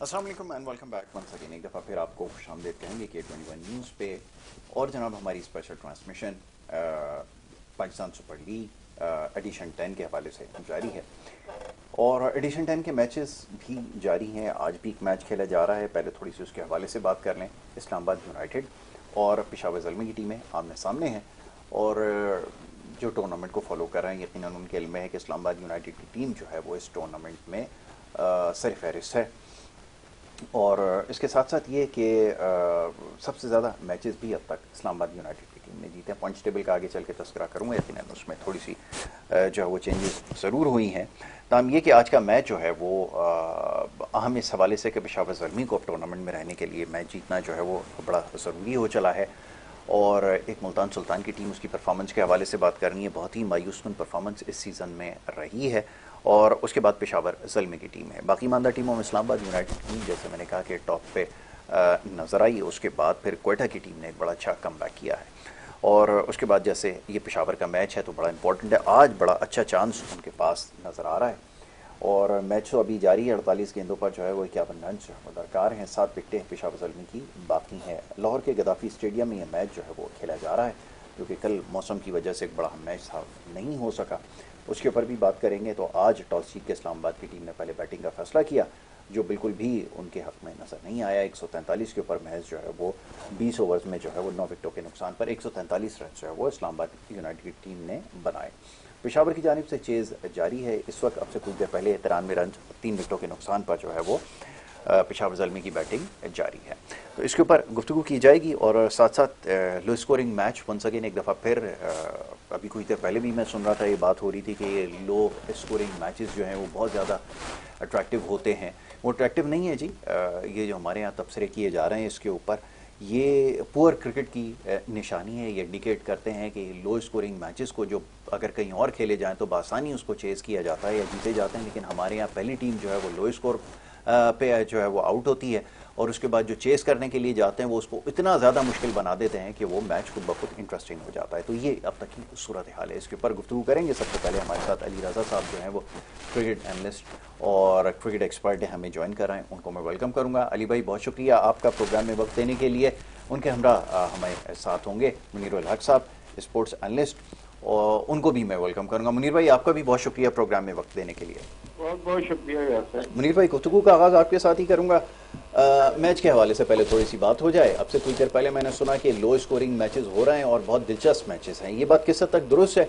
अस्सलाम वालेकुम and welcome back once again. एक दफ़ा फिर आपको खुशामदीद कहेंगे K21 न्यूज़ पे। और जनाब हमारी special transmission Pakistan super league edition 10 के हवाले से जारी है और एडिशन 10 के मैचेस भी जारी हैं। आज भी एक मैच खेला जा रहा है। पहले थोड़ी सी उसके हवाले से बात कर लें। इस्लामाबाद यूनाइटेड और पेशावर ज़ल्मी की टीमें आमने सामने हैं और जो टूर्नामेंट को फॉलो कर रहे हैं यकीनन उनके इल्म में है कि इस्लामाबाद यूनाइटेड की टीम जो है वो इस टूर्नामेंट में सर फहरिस्त है। और इसके साथ साथ ये कि सबसे ज़्यादा मैचेस भी अब तक इस्लामाबाद यूनाइटेड की टीम ने जीते हैं। पॉइंट्स टेबल का आगे चल के तस्करा करूँगा, यकीनन उसमें थोड़ी सी जो है वो चेंजेस ज़रूर हुई हैं। ताम ये कि आज का मैच जो है वो अहम इस हवाले से कि पेशावर ज़ल्मी को अब टूर्नामेंट में रहने के लिए मैच जीतना जो है वो बड़ा ज़रूरी हो चला है। और एक मुल्तान सुल्तान की टीम, उसकी परफॉर्मेंस के हवाले से बात करनी है। बहुत ही मायूसकुन परफॉर्मेंस इस सीज़न में रही है। और उसके बाद पेशावर ज़ल्मी की टीम है। बाकी मानदा टीमों में इस्लामाबाद यूनाइटेड टीम जैसे मैंने कहा कि टॉप पे नज़र आई। उसके बाद फिर क्वेटा की टीम ने एक बड़ा अच्छा कमबैक किया है। और उसके बाद जैसे ये पेशावर का मैच है तो बड़ा इंपॉर्टेंट है। आज बड़ा अच्छा चांस उनके पास नज़र आ रहा है और मैच तो अभी जारी है। 48 गेंदों पर जो है वो 51 रन जो है वो दरकार हैं। 7 विकेटें पेशावर ज़ल्मी की बाकी हैं। लाहौर के गद्दाफ़ी स्टेडियम में ये मैच जो है वो खेला जा रहा है, क्योंकि कल मौसम की वजह से एक बड़ा मैच था, नहीं हो सका। उसके ऊपर भी बात करेंगे। तो आज टॉस जीत के इस्लामाबाद की टीम ने पहले बैटिंग का फैसला किया, जो बिल्कुल भी उनके हक में नज़र नहीं आया। 143 के ऊपर महज जो है वो 20 ओवर्स में जो है वो 9 विकेटों के नुकसान पर 143 रन जो है वो इस्लामाबाद यूनाइटेड की टीम ने बनाए। पेशावर की जानिब से चेज़ जारी है इस वक्त। अब से कुछ देर पहले 93 रन 3 विकेटों के नुकसान पर जो है वो पेशावर ज़ल्मी की बैटिंग जारी है। तो इसके ऊपर गुफ्तगू की जाएगी और साथ साथ low scoring match once again एक दफ़ा फिर अभी कुछ देर पहले भी मैं सुन रहा था, ये बात हो रही थी कि ये लो स्कोरिंग मैचेस जो हैं वो बहुत ज़्यादा अट्रैक्टिव होते हैं। वो अट्रैक्टिव नहीं है जी। ये जो हमारे यहाँ तबसरे किए जा रहे हैं इसके ऊपर, ये पुअर क्रिकेट की निशानी है। ये इंडिकेट करते हैं कि लो स्कोरिंग मैचेस को जो अगर कहीं और खेले जाएँ तो बआसानी उसको चेज़ किया जाता है या जीते जाते हैं, लेकिन हमारे यहाँ पहली टीम जो है वो लो स्कोर पे जो है वो आउट होती है और उसके बाद जो चेस करने के लिए जाते हैं वो उसको इतना ज़्यादा मुश्किल बना देते हैं कि वो मैच खुद ब खुद इंटरेस्टिंग हो जाता है। तो ये अब तक की सूरत हाल है। इसके ऊपर गुफ्तगू करेंगे। सबसे पहले हमारे साथ अली रज़ा साहब जो हैं वो क्रिकेट एनालिस्ट और क्रिकेट एक्सपर्ट हैं, हमें ज्वाइन कर रहे हैं। उनको मैं वेलकम करूँगा। अली भाई बहुत शुक्रिया आपका प्रोग्राम में वक्त देने के लिए। उनके हमरा हमारे साथ होंगे मुनीर उल हक साहब, स्पोर्ट्स एनालिस्ट, और उनको भी मैं वेलकम करूँगा। मुनीर भाई आपका भी बहुत शुक्रिया प्रोग्राम में वक्त देने के लिए। बहुत बहुत शुक्रिया यार। मुनीर भाई गुफ्तगू का आगाज़ आपके साथ ही करूँगा। मैच के हवाले से पहले थोड़ी सी बात हो जाए। अब से कुछ देर पहले मैंने सुना कि लो स्कोरिंग मैचेस हो रहे हैं और बहुत दिलचस्प मैचेस हैं। ये बात किस हद तक दुरुस्त है?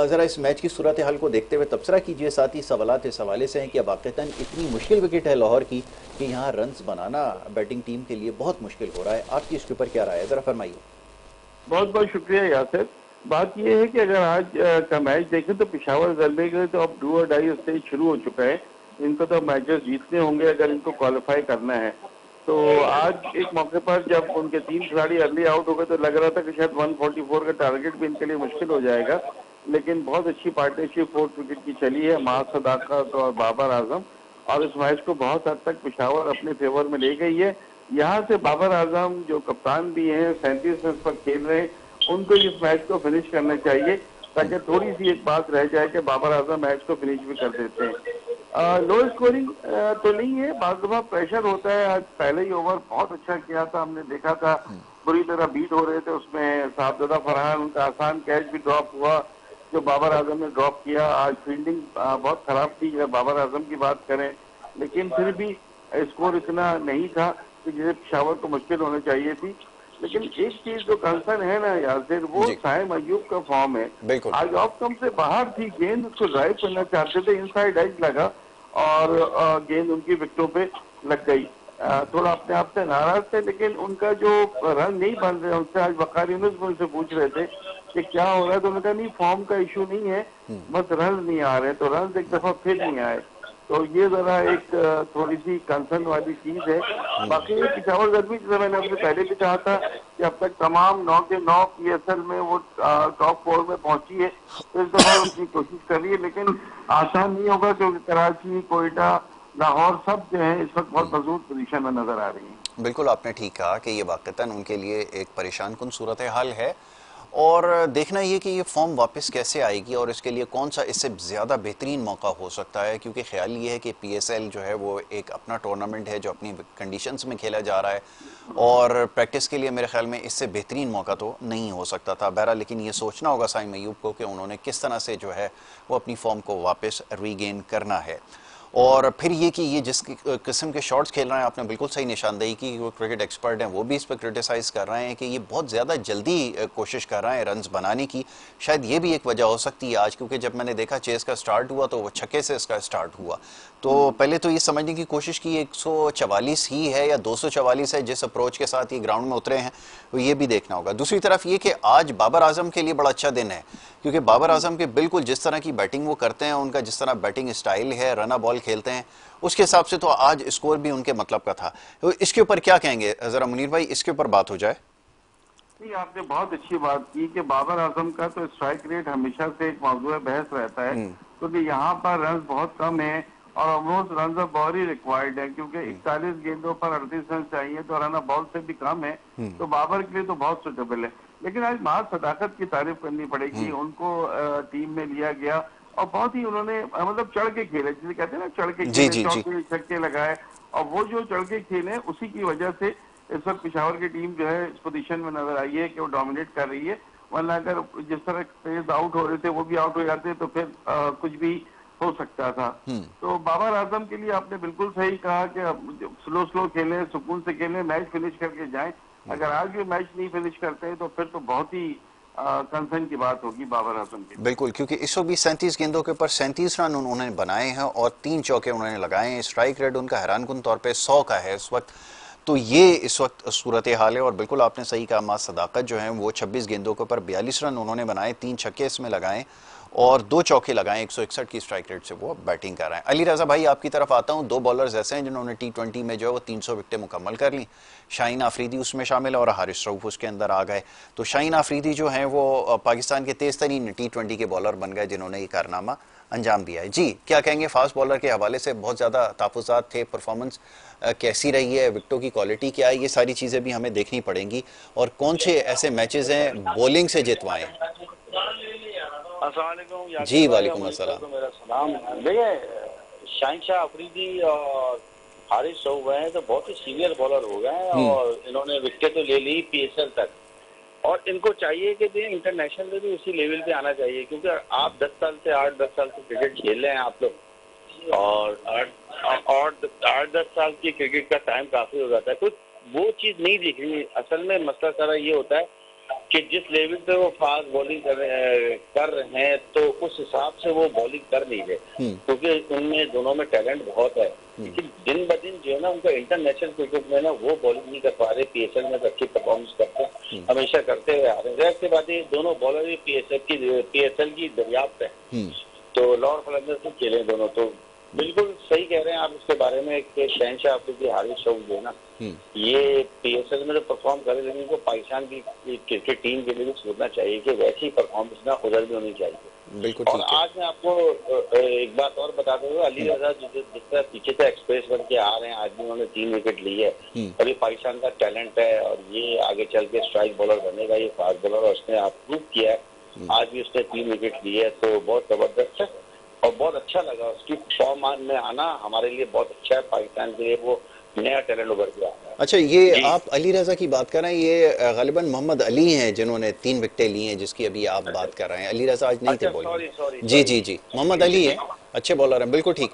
ज़रा इस मैच की सूरत हाल को देखते हुए तबसरा कीजिए। साथ ही सवालात इस हवाले से हैं कि वाक़तन इतनी मुश्किल विकेट है लाहौर की कि यहाँ रन्स बनाना बैटिंग टीम के लिए बहुत मुश्किल हो रहा है। आपकी इसके ऊपर क्या राय है, ज़रा फरमाइए। बहुत बहुत शुक्रिया यासिर। बात यह है कि अगर आज का मैच देखें तो पेशावर ज़ल्मी के तो अब डू और डाई स्टेज शुरू हो चुका है। इनको तो मैचेस जीतने होंगे अगर इनको क्वालिफाई करना है। तो आज एक मौके पर जब उनके 3 खिलाड़ी अर्ली आउट हो गए तो लग रहा था कि शायद 144 का टारगेट भी इनके लिए मुश्किल हो जाएगा, लेकिन बहुत अच्छी पार्टनरशिप 4 विकेट की चली है माह सदाकत और बाबर आजम, और इस मैच को बहुत हद तक पेशावर अपने फेवर में ले गई है। यहाँ से बाबर आजम जो कप्तान भी हैं, 37 रन पर खेल रहे हैं, उनको इस मैच को फिनिश करना चाहिए ताकि थोड़ी सी एक बात रह जाए कि बाबर आजम मैच को फिनिश भी कर देते हैं। लो स्कोरिंग तो नहीं है, बार दफा प्रेशर होता है। आज पहले ही ओवर बहुत अच्छा किया था, हमने देखा था बुरी तरह बीट हो रहे थे उसमें। साहबजादा फरहान, उनका आसान कैच भी ड्रॉप हुआ जो बाबर आजम ने ड्रॉप किया। आज फील्डिंग बहुत खराब थी अगर बाबर आजम की बात करें, लेकिन फिर भी स्कोर इतना नहीं था कि जिसे पेशावर को मुश्किल होनी चाहिए थी। लेकिन एक चीज जो कंसर्न है ना यासिर, वो साइम अयूब का फॉर्म है। आज ऑफ कम से बाहर थी गेंद, उसको ड्राइव करना चाहते थे, इनसाइड एज लगा और गेंद उनकी विकेटों पे लग गई। थोड़ा अपने आप से नाराज थे, लेकिन उनका जो रन नहीं बन रहे उनसे आज वकार यूनुस उनसे पूछ रहे थे कि क्या हो रहा है, तो उन्होंने कहा नहीं फॉर्म का इशू नहीं है, बस रन नहीं आ रहे। तो रन एक दफा फिर नहीं आए, तो ये जरा एक थोड़ी सी कंसर्न वाली चीज है। बाकी पेशावर ज़ल्मी जैसे मैंने अपने पहले भी कहा था कि अब तक तमाम 9 के 9 PSL में वो टॉप 4 में पहुंची है। तो इस दफा अपनी कोशिश कर रही है, लेकिन आसान नहीं होगा क्योंकि कराची, कोयटा, लाहौर सब जो है इस वक्त बहुत मजबूत पोजीशन में नजर आ रही है। बिल्कुल आपने ठीक कहा कि ये वाक़तन उनके लिए एक परेशान कुन सूरत हाल है और देखना ये कि ये फॉर्म वापस कैसे आएगी और इसके लिए कौन सा इससे ज़्यादा बेहतरीन मौका हो सकता है, क्योंकि ख्याल ये है कि PSL जो है वो एक अपना टूर्नामेंट है जो अपनी कंडीशंस में खेला जा रहा है और प्रैक्टिस के लिए मेरे ख्याल में इससे बेहतरीन मौका तो नहीं हो सकता था। बहरहाल लेकिन ये सोचना होगा साइम अयूब को कि उन्होंने किस तरह से जो है वो अपनी फॉर्म को वापस रीगेन करना है। और फिर ये कि ये जिस किस्म के शॉट्स खेल रहे हैं, आपने बिल्कुल सही निशानदेही की, वो क्रिकेट एक्सपर्ट हैं वो भी इस पर क्रिटिसाइज़ कर रहे हैं कि ये बहुत ज़्यादा जल्दी कोशिश कर रहे हैं रन्स बनाने की। शायद ये भी एक वजह हो सकती है आज, क्योंकि जब मैंने देखा चेस का स्टार्ट हुआ तो वो छक्के से इसका स्टार्ट हुआ। तो पहले तो ये समझने की कोशिश की 144 ही है या 244 है जिस अप्रोच के साथ ये ग्राउंड में उतरे हैं, तो ये भी देखना होगा। दूसरी तरफ ये कि आज बाबर आजम के लिए बड़ा अच्छा दिन है, क्योंकि बाबर आजम के बिल्कुल जिस तरह की बैटिंग वो करते हैं, उनका जिस तरह बैटिंग स्टाइल है, रना बॉल खेलते हैं, उसके हिसाब से तो आज स्कोर भी उनके मतलब का था। तो इसके ऊपर क्या कहेंगे जरा मुनीर भाई, इसके ऊपर बात हो जाए। नहीं, आपने बहुत अच्छी बात की कि बाबर आजम का तो स्ट्राइक रेट हमेशा से एक मौजूद बहस रहता है, क्योंकि यहाँ पर रन बहुत कम है और almost run of ball he required है, क्योंकि 41 गेंदों पर 38 रन चाहिए, तो रन ऑफ बॉल से भी कम है, तो बाबर के लिए तो बहुत सुटेबल है। लेकिन आज महज सदाकत की तारीफ करनी पड़ेगी, उनको टीम में लिया गया और बहुत ही उन्होंने मतलब चढ़ के खेले, जिसे कहते हैं ना चढ़ के खेले, चौके छक्के लगाए, और वो जो चढ़ के खेले उसी की वजह से इस वक्त पेशावर की टीम जो है इस पोजीशन में नजर आई है कि वो डोमिनेट कर रही है। वरना अगर जिस तरह पेस आउट हो रहे थे वो भी आउट हो जाते तो फिर कुछ भी हो सकता था। तो बाबर आजम के लिए आपने बिल्कुल सही कहा कि स्लो स्लो खेलें, सुकून से खेलें, मैच फिनिश करके जाएं। अगर आज भी मैच नहीं फिनिश करते हैं तो फिर तो बहुत ही कंसर्न की बात होगी बाबर आजम की। बिल्कुल, क्योंकि इस वक्त भी 37 गेंदों के ऊपर 37 रन उन्होंने बनाए हैं और 3 चौके उन्होंने लगाए हैं। स्ट्राइक रेट उनका हैरानकुन तौर पे 100 का है इस वक्त। तो ये इस वक्त सूरत हाल है और बिल्कुल आपने सही कहा, मां सदाकत जो है वो 26 गेंदों के ऊपर 42 रन उन्होंने बनाए, 3 छक्के इसमें लगाए और 2 चौके लगाए, 161 की स्ट्राइक रेट से वो बैटिंग कर रहे हैं। अली रजा भाई आपकी तरफ आता हूं, 2 बॉलर्स ऐसे हैं जिन्होंने T20 में जो है वो 300 विकेटें मुकम्मल कर ली। शाहीन आफरीदी उसमें शामिल है और हारिस रऊफ उसके अंदर आ गए। तो शाहीन आफरीदी जो हैं वो पाकिस्तान के तेज तरीन T20 के बॉलर बन गए जिन्होंने ये कारनामा अंजाम दिया है। जी क्या कहेंगे, फास्ट बॉलर के हवाले से बहुत ज़्यादा तहफ़्फ़ुज़ात थे, परफॉर्मेंस कैसी रही है, विकेटों की क्वालिटी क्या है, ये सारी चीज़ें भी हमें देखनी पड़ेंगी और कौन से ऐसे मैचेस हैं बॉलिंग से जितवाएं। जी वालेकुम अस्सलाम। तो मेरा सलाम। देखिए शाहीन शाह अफरीदी और हारिस रऊफ हैं तो बहुत ही सीनियर बॉलर हो गए हैं और इन्होंने विकेट तो ले ली PSL तक, और इनको चाहिए कि इंटरनेशनल में भी उसी लेवल पे आना चाहिए, क्योंकि आप 8-10 साल से क्रिकेट खेल रहे हैं आप लोग, और 8-10 साल की क्रिकेट का टाइम काफी हो जाता है, कुछ वो चीज नहीं दिख रही। असल में मसला सारा ये होता है कि जिस लेवल पे वो फास्ट बॉलिंग कर रहे हैं तो उस हिसाब से वो बॉलिंग कर नहीं रहे, क्योंकि उनमें दोनों में टैलेंट बहुत है, लेकिन दिन ब दिन जो है ना उनका इंटरनेशनल क्रिकेट में ना वो बॉलिंग नहीं कर पा रहे। PSL में अच्छी परफॉर्मेंस करते हैं, हमेशा करते हुए आ रहे हैं। इसके बाद ये दोनों बॉलर भी PSL की दरियाफ्त है, तो लॉर्ड फलंदर से खेले दोनों। तो बिल्कुल सही कह रहे हैं आप इसके बारे में कि शहनशाह अफरीदी हारिस रऊफ जो है ना ये PSL में तो परफॉर्म करे, लेकिन इनको पाकिस्तान की क्रिकेट टीम के लिए भी सोचना चाहिए कि वैसी परफॉर्मेंस ना उधर भी होनी चाहिए। बिल्कुल। और आज मैं आपको एक बात और बताते हुए, अली रजा जिस तरह पीछे से एक्सप्रेस बन के आ रहे हैं, आज भी उन्होंने 3 विकेट ली है और ये पाकिस्तान का टैलेंट है और ये आगे चल के स्ट्राइक बॉलर बनेगा, ये फास्ट बॉलर, और उसने आप प्रूव किया है। आज भी उसने 3 विकेट लिए है, तो बहुत जबरदस्त है और बहुत अच्छा लगा उसकी फॉर्म में आना, हमारे लिए बहुत अच्छा है। पाकिस्तान के लिए वो नया टैलेंट उभर के आया है। अच्छा, ये आप अली रजा की बात कर रहे हैं, ये गालिबन मोहम्मद अली हैं जिन्होंने 3 विकेटें ली हैं जिसकी अभी आप बात कर रहे हैं। अली रजा आज नहीं थे बॉलिंग। जी मोहम्मद अली हैं, अच्छे बॉलर हैं, बिल्कुल ठीक।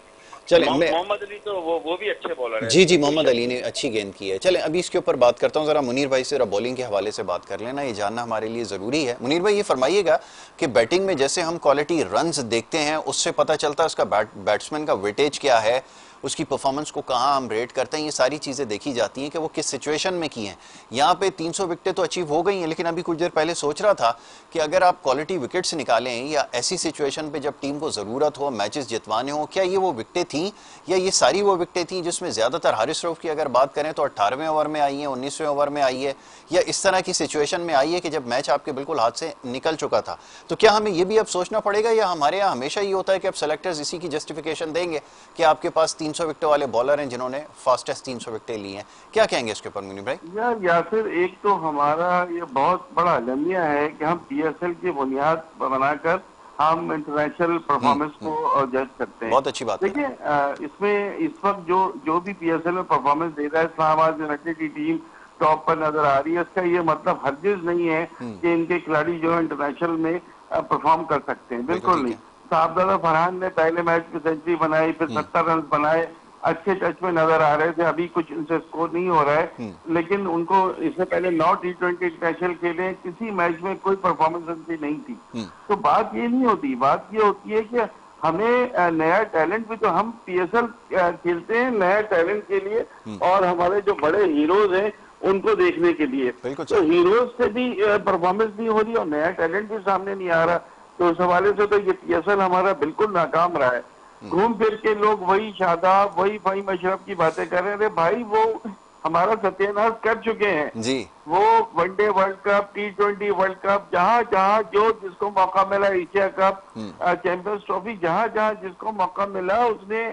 चले मोहम्मद अली तो वो भी अच्छे बॉलर है। जी मोहम्मद अली ने अच्छी गेंद की है। चले अभी इसके ऊपर बात करता हूँ, जरा मुनीर भाई से बॉलिंग के हवाले से बात कर लेना, ये जानना हमारे लिए ज़रूरी है। मुनीर भाई ये फरमाइएगा कि बैटिंग में जैसे हम क्वालिटी रन्स देखते हैं उससे पता चलता है उसका बैट्समैन का वेटेज क्या है, उसकी परफॉर्मेंस को कहाँ हम रेट करते हैं, ये सारी चीज़ें देखी जाती हैं कि वो किस सिचुएशन में की हैं। यहाँ पे 300 विकेटें तो अचीव हो गई हैं, लेकिन अभी कुछ देर पहले सोच रहा था कि अगर आप क्वालिटी विकेट्स निकालें या ऐसी सिचुएशन पे जब टीम को ज़रूरत हो, मैचेस जितवाने हो, क्या ये वो विकेटें थीं या ये सारी वो विकेटें थीं जिसमें ज़्यादातर हारिस रऊफ की अगर बात करें तो 18वें ओवर में आई है, 19वें ओवर में आई है, या इस तरह की सिचुएशन में आई है कि जब मैच आपके बिल्कुल हाथ से निकल चुका था। तो क्या हमें ये भी अब सोचना पड़ेगा या हमारे यहाँ हमेशा ये होता है कि अब सेलेक्टर्स इसी की जस्टिफिकेशन देंगे कि आपके पास 3 300 विकेट वाले बॉलर हैं जिन्होंने फास्टेस्ट 300 विकेटें ली हैं। क्या कहेंगे इसके ऊपर मुनीर भाई? यार यासिर, एक तो हमारा ये बहुत बड़ा अलमिया है कि हम पीएसएल की बुनियाद बनाकर हम इंटरनेशनल परफॉर्मेंस को जज करते हैं। बहुत अच्छी बात है। देखिए, इसमें इस वक्त जो भी पीएसएल में परफॉर्मेंस दे रहा है, इस्लामाबाद यूनाइटेड की टीम टॉप पर नजर आ रही है, इसका ये मतलब हरगिज नहीं है कि इनके खिलाड़ी जो है इंटरनेशनल में परफॉर्म कर सकते हैं, बिल्कुल नहीं। साहबजादा फरहान ने पहले मैच में सेंचुरी बनाई, फिर 70 रन बनाए, अच्छे टच में नजर आ रहे थे। अभी कुछ उनसे स्कोर नहीं हो रहा है, लेकिन उनको इससे पहले 9 T20 इंटरनेशनल खेले, किसी मैच में कोई परफॉर्मेंस उनकी नहीं थी। तो बात ये नहीं होती, बात ये होती है कि हमें नया टैलेंट भी, तो हम पीएसएल खेलते हैं नया टैलेंट के लिए और हमारे जो बड़े हीरोज हैं उनको देखने के लिए। तो हीरोज से भी परफॉर्मेंस नहीं हो रही और नया टैलेंट भी सामने नहीं आ रहा। तो उस हवाले से तो ये पीएसएल हमारा बिल्कुल नाकाम रहा है। घूम फिर के लोग वही शादाब, वही फ़हीम अशरफ की बातें कर रहे हैं। अरे भाई, वो हमारा सत्यानाश कर चुके हैं जी। वो one day world cup, T20 world cup, जहाँ जहाँ जो जिसको मौका मिला, एशिया कप, चैंपियंस ट्रॉफी, जहाँ जहाँ जिसको मौका मिला उसने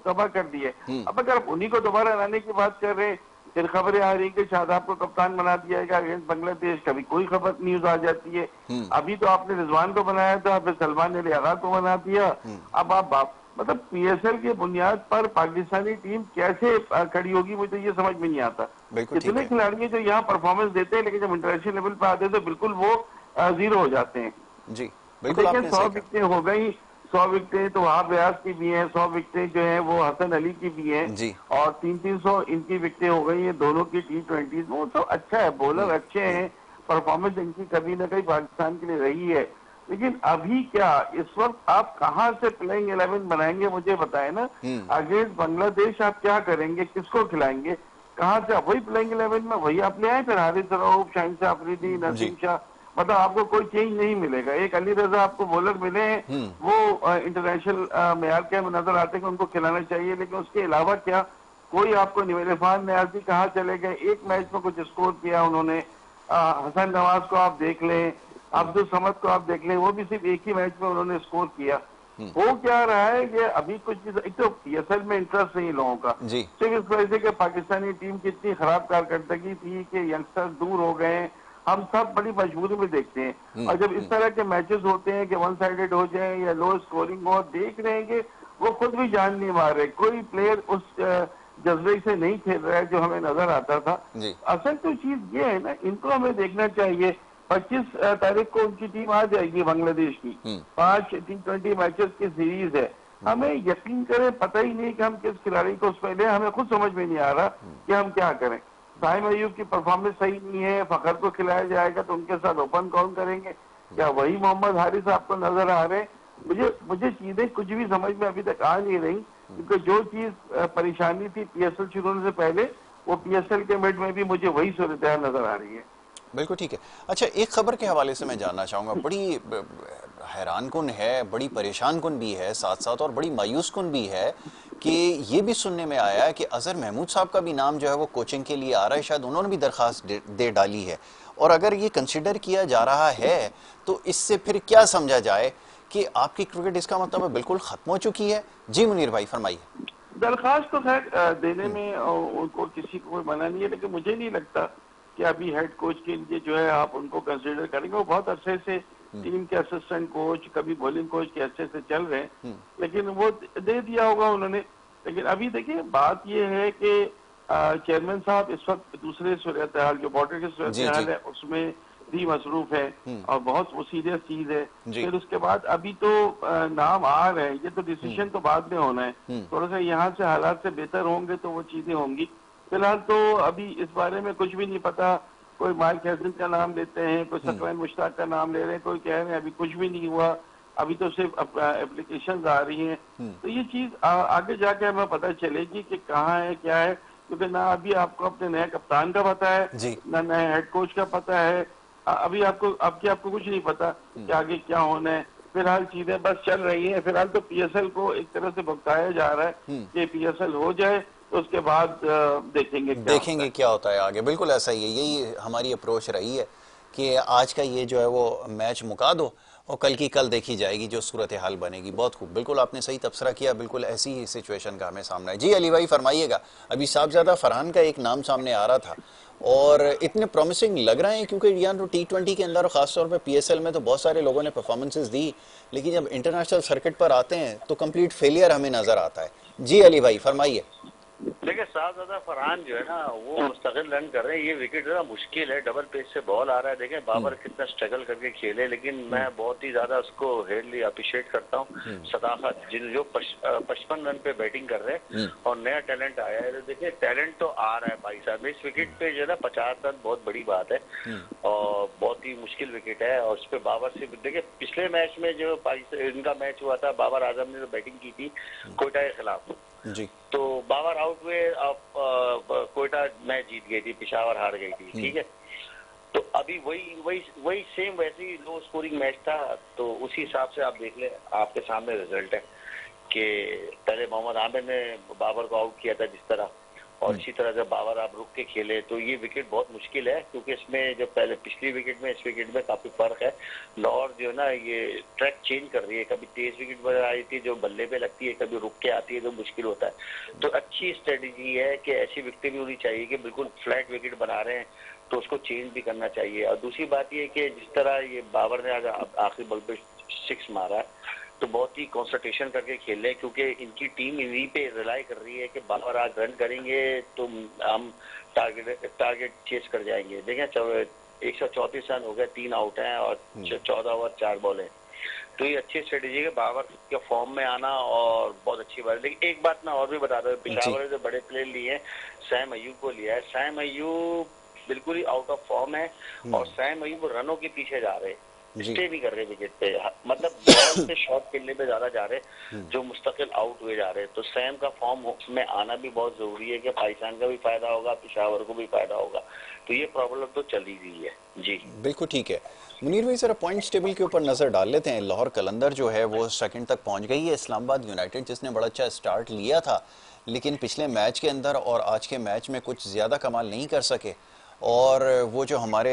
तबाह कर दिए। अब अगर उन्हीं को दोबारा लाने की बात कर रहे हैं, फिर खबरें आ रही कि शादाब को कप्तान बना दिया गया अगेंस्ट बांग्लादेश। कभी कोई खबर न्यूज आ जाती है। अभी तो आपने रिजवान को बनाया था, फिर सलमान ने लियाकत को बना दिया। अब आप मतलब पीएसएल की बुनियाद पर पाकिस्तानी टीम कैसे खड़ी होगी, मुझे ये समझ में नहीं आता। कितने खिलाड़ी जो यहाँ परफॉर्मेंस देते हैं, लेकिन जब इंटरनेशनल लेवल पर आते हैं तो बिल्कुल वो जीरो हो जाते हैं जी। बिल्कुल, 100 विकेटें हो गई, 100 विकेटें तो वहाब रियाज की भी हैं, 100 विकेटें जो है वो हसन अली की भी हैं जी। और 300 इनकी विकेटें हो गई हैं दोनों की T20। वो तो अच्छा है, बॉलर अच्छे हैं, परफॉर्मेंस इनकी कभी ना कहीं पाकिस्तान के लिए रही है। लेकिन अभी क्या, इस वक्त आप कहाँ से प्लेइंग 11 बनाएंगे, मुझे बताएं ना। अगेंस्ट बांग्लादेश आप क्या करेंगे, किसको खिलाएंगे, कहाँ से? वही प्लेइंग 11 में वही आप ले आए, फिर हारिस रऊफ, शाहिन अफरीदी, नसीम शाह, मतलब आपको कोई चेंज नहीं मिलेगा। एक अली रजा आपको बॉलर मिले हैं, वो इंटरनेशनल मेयार के नजर आते हैं कि उनको खिलाना चाहिए, लेकिन उसके अलावा क्या कोई आपको नहीं मिले। इरफान नियाजी कहाँ चले गए, एक मैच में कुछ स्कोर किया उन्होंने। हसन नवाज को आप देख लें, अब्दुल समद को आप देख लें, वो भी सिर्फ एक ही मैच में उन्होंने स्कोर किया। हो क्या रहा है कि अभी कुछ, एक तो पीएसएल में इंटरेस्ट नहीं लोगों का, सिर्फ इस वजह से कि पाकिस्तानी टीम की इतनी खराब कारकर्दगी थी कि यंगस्टर्स दूर हो गए। हम सब बड़ी मजबूरी में देखते हैं, और जब इस तरह के मैचेस होते हैं कि वन साइडेड हो जाए या लो स्कोरिंग हो, देख रहे हैं कि वो खुद भी जान नहीं मार रहे, कोई प्लेयर उस जज्बे से नहीं खेल रहा है जो हमें नजर आता था। असल तो चीज ये है ना, इनको हमें देखना चाहिए। 25 तारीख को उनकी टीम आ जाएगी बांग्लादेश की, 5 T20 मैचेस की सीरीज है। हमें यकीन करें, पता ही नहीं कि हम किस खिलाड़ी को उसमें ले, हमें खुद समझ में नहीं आ रहा कि हम क्या करें। साइम अयूब की परफॉर्मेंस सही नहीं है, फखर को खिलाया जाएगा तो उनके साथ ओपन कौन करेंगे? क्या वही मोहम्मद हारिस आपको नजर आ रहे? मुझे चीजें कुछ भी समझ में अभी तक आ नहीं रही, क्योंकि जो चीज परेशानी थी पीएसएल शुरू होने से पहले, वो पीएसएल के मिड में भी मुझे वही सूरत नजर आ रही है। बिल्कुल ठीक है। अच्छा, एक खबर के हवाले से मैं जानना चाहूँगा, बड़ी हैरान कुन है, बड़ी परेशान कुन भी है साथ साथ, और बड़ी मायूस कुन भी है कि ये भी सुनने में आया है कि अजहर महमूद साहब का भी नाम जो है वो कोचिंग के लिए आ रहा है, शायद उन्होंने भी दरख्वास्त दे डाली है। और अगर ये कंसिडर किया जा रहा है तो इससे फिर क्या समझा जाए कि आपकी क्रिकेट इसका मतलब है बिल्कुल खत्म हो चुकी है? जी मुनीर भाई फरमाइए। दरख्वास्त तो खैर देने में उनको किसी को मना नहीं है, लेकिन मुझे नहीं लगता कि अभी हेड कोच के लिए जो है आप उनको कंसीडर करेंगे। वो बहुत अरसे से टीम के असिस्टेंट कोच, कभी बॉलिंग कोच के अच्छे से चल रहे हैं, लेकिन वो दे दिया होगा उन्होंने। लेकिन अभी देखिए, बात ये है कि चेयरमैन साहब इस वक्त दूसरे सूरत हाल, जो बॉर्डर की सूरत हाल है, उसमें भी मसरूफ है और बहुत वो सीरियस चीज है। फिर उसके बाद अभी तो नाम आ रहे हैं, ये तो डिसीजन तो बाद में होना है। थोड़ा सा यहाँ से हालात से बेहतर होंगे तो वो चीजें होंगी। फिलहाल तो अभी इस बारे में कुछ भी नहीं पता। कोई माइक हैसन का नाम लेते हैं, कोई सकरैन मुश्ताक का नाम ले रहे हैं, कोई कह रहे हैं अभी कुछ भी नहीं हुआ, अभी तो सिर्फ एप्लीकेशंस आ रही हैं। तो ये चीज आगे जाके हमें पता चलेगी कि कहाँ है क्या है, क्योंकि ना अभी आपको अपने नए कप्तान का पता है, ना नए हेड कोच का पता है। अभी आपको कुछ नहीं पता कि आगे क्या होना है। फिलहाल चीजें बस चल रही हैं। फिलहाल तो पीएसएल को एक तरह से भुगताया जा रहा है कि पीएसएल हो जाए तो उसके बाद देखेंगे क्या होता है आगे। बिल्कुल ऐसा ही है, यही हमारी अप्रोच रही है कि आज का ये जो है वो मैच मुका दो और कल की कल देखी जाएगी जो सूरत हाल बनेगी। बहुत खूब, बिल्कुल आपने सही तबसरा किया, बिल्कुल ऐसी ही सिचुएशन का हमें सामना है। जी अली भाई फरमाइएगा। अभी साहबजादा फरहान का एक नाम सामने आ रहा था और इतने प्रॉमिसिंग लग रहे हैं, क्योंकि यार तो T20 के अंदर और खासतौर पर PSL में तो बहुत सारे लोगों ने परफॉर्मेंसेज दी, लेकिन जब इंटरनेशनल सर्किट पर आते हैं तो कंप्लीट फेलियर हमें नजर आता है। जी अली भाई फरमाइए। देखिए साहबजादा फरहान जो है ना वो मुस्तकिल रन कर रहे हैं। ये विकेट जरा मुश्किल है, डबल पेस से बॉल आ रहा है। देखें बाबर कितना स्ट्रगल करके खेले, लेकिन मैं बहुत ही ज्यादा उसको हेडली अप्रिशिएट करता हूँ। सदाकत जिन जो 55 रन पे बैटिंग कर रहे हैं और नया टैलेंट आया है। तो देखिए टैलेंट तो आ रहा है भाई साहब। इस विकेट पे जो है ना 50 रन बहुत बड़ी बात है और बहुत ही मुश्किल विकेट है। और उस पर बाबर से देखिए पिछले मैच में जो इनका मैच हुआ था, बाबर आजम ने जो बैटिंग की थी कोयटा के खिलाफ जी, तो बाबर आउट हुए, अब कोयटा मैच जीत गई थी, पेशावर हार गई थी, ठीक है। तो अभी वही सेम वैसे ही लो स्कोरिंग मैच था। तो उसी हिसाब से आप देख लें, आपके सामने रिजल्ट है कि पहले मोहम्मद आमिर ने बाबर को आउट किया था जिस तरह, और इसी तरह जब बाबर आप रुक के खेले तो ये विकेट बहुत मुश्किल है, क्योंकि इसमें जो पहले पिछली विकेट में इस विकेट में काफी फर्क है। लाहौर जो है ना ये ट्रैक चेंज कर रही है, कभी तेज विकेट पर आई थी जो बल्ले पे लगती है, कभी रुक के आती है जो मुश्किल होता है। तो अच्छी स्ट्रेटेजी है कि ऐसी विकेट भी होनी चाहिए कि बिल्कुल फ्लैट विकेट बना रहे हैं तो उसको चेंज भी करना चाहिए। और दूसरी बात ये कि जिस तरह ये बाबर ने आज आखिरी बॉल पे 6 मारा है तो बहुत ही कंसंट्रेशन करके खेल रहे हैं, क्योंकि इनकी टीम इन्हीं पे रिलाई कर रही है कि बाबर आज रन करेंगे तो हम टारगेट चेस कर जाएंगे। देखें 134 रन हो गए, 3 आउट हैं और 14 ओवर 4 बॉल है। तो ये अच्छी स्ट्रेटेजी है बाबर के फॉर्म में आना और बहुत अच्छी बात है। लेकिन एक बात मैं और भी बता दूं, पेशावर ने जो बड़े प्लेयर लिए हैं, सैम अयूब को लिया है। सैम अयूब बिल्कुल ही आउट ऑफ फॉर्म है और सैम अयूब रनों के पीछे जा रहे हैं, स्टे नहीं कर रहे विकेट पे, मतलब बॉल से शॉट खेलने पे ज्यादा जा रहे जो मुस्तकिल आउट हुए जा रहे। तो सैम का फॉर्म में आना भी बहुत जरूरी है कि पाकिस्तान का भी फायदा होगा, पेशावर को भी फायदा होगा। तो ये प्रॉब्लम तो चली रही है। जी बिल्कुल ठीक है। मुनीर भाई जरा पॉइंट्स टेबल के ऊपर नजर डाल लेते हैं। लाहौर कलंदर जो है वो सेकंड तक पहुंच गई है। इस्लामाबाद यूनाइटेड जिसने बड़ा अच्छा स्टार्ट लिया था, लेकिन पिछले मैच के अंदर और आज के मैच में कुछ ज़्यादा कमाल नहीं कर सके। और वो जो हमारे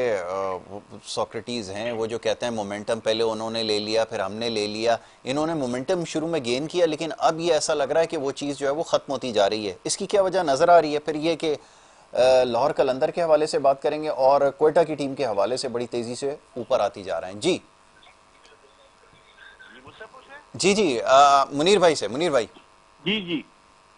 सोक्रेटिस हैं वो जो कहते हैं मोमेंटम पहले उन्होंने ले लिया फिर हमने ले लिया, इन्होंने मोमेंटम शुरू में गेन किया, लेकिन अब ये ऐसा लग रहा है कि वो चीज़ जो है वो ख़त्म होती जा रही है। इसकी क्या वजह नज़र आ रही है? फिर ये कि लाहौर कलंदर के हवाले से बात करेंगे और कोयटा की टीम के हवाले से बड़ी तेज़ी से ऊपर आती जा रहे हैं। जी जी जी मुनीर भाई से। मुनीर भाई जी जी।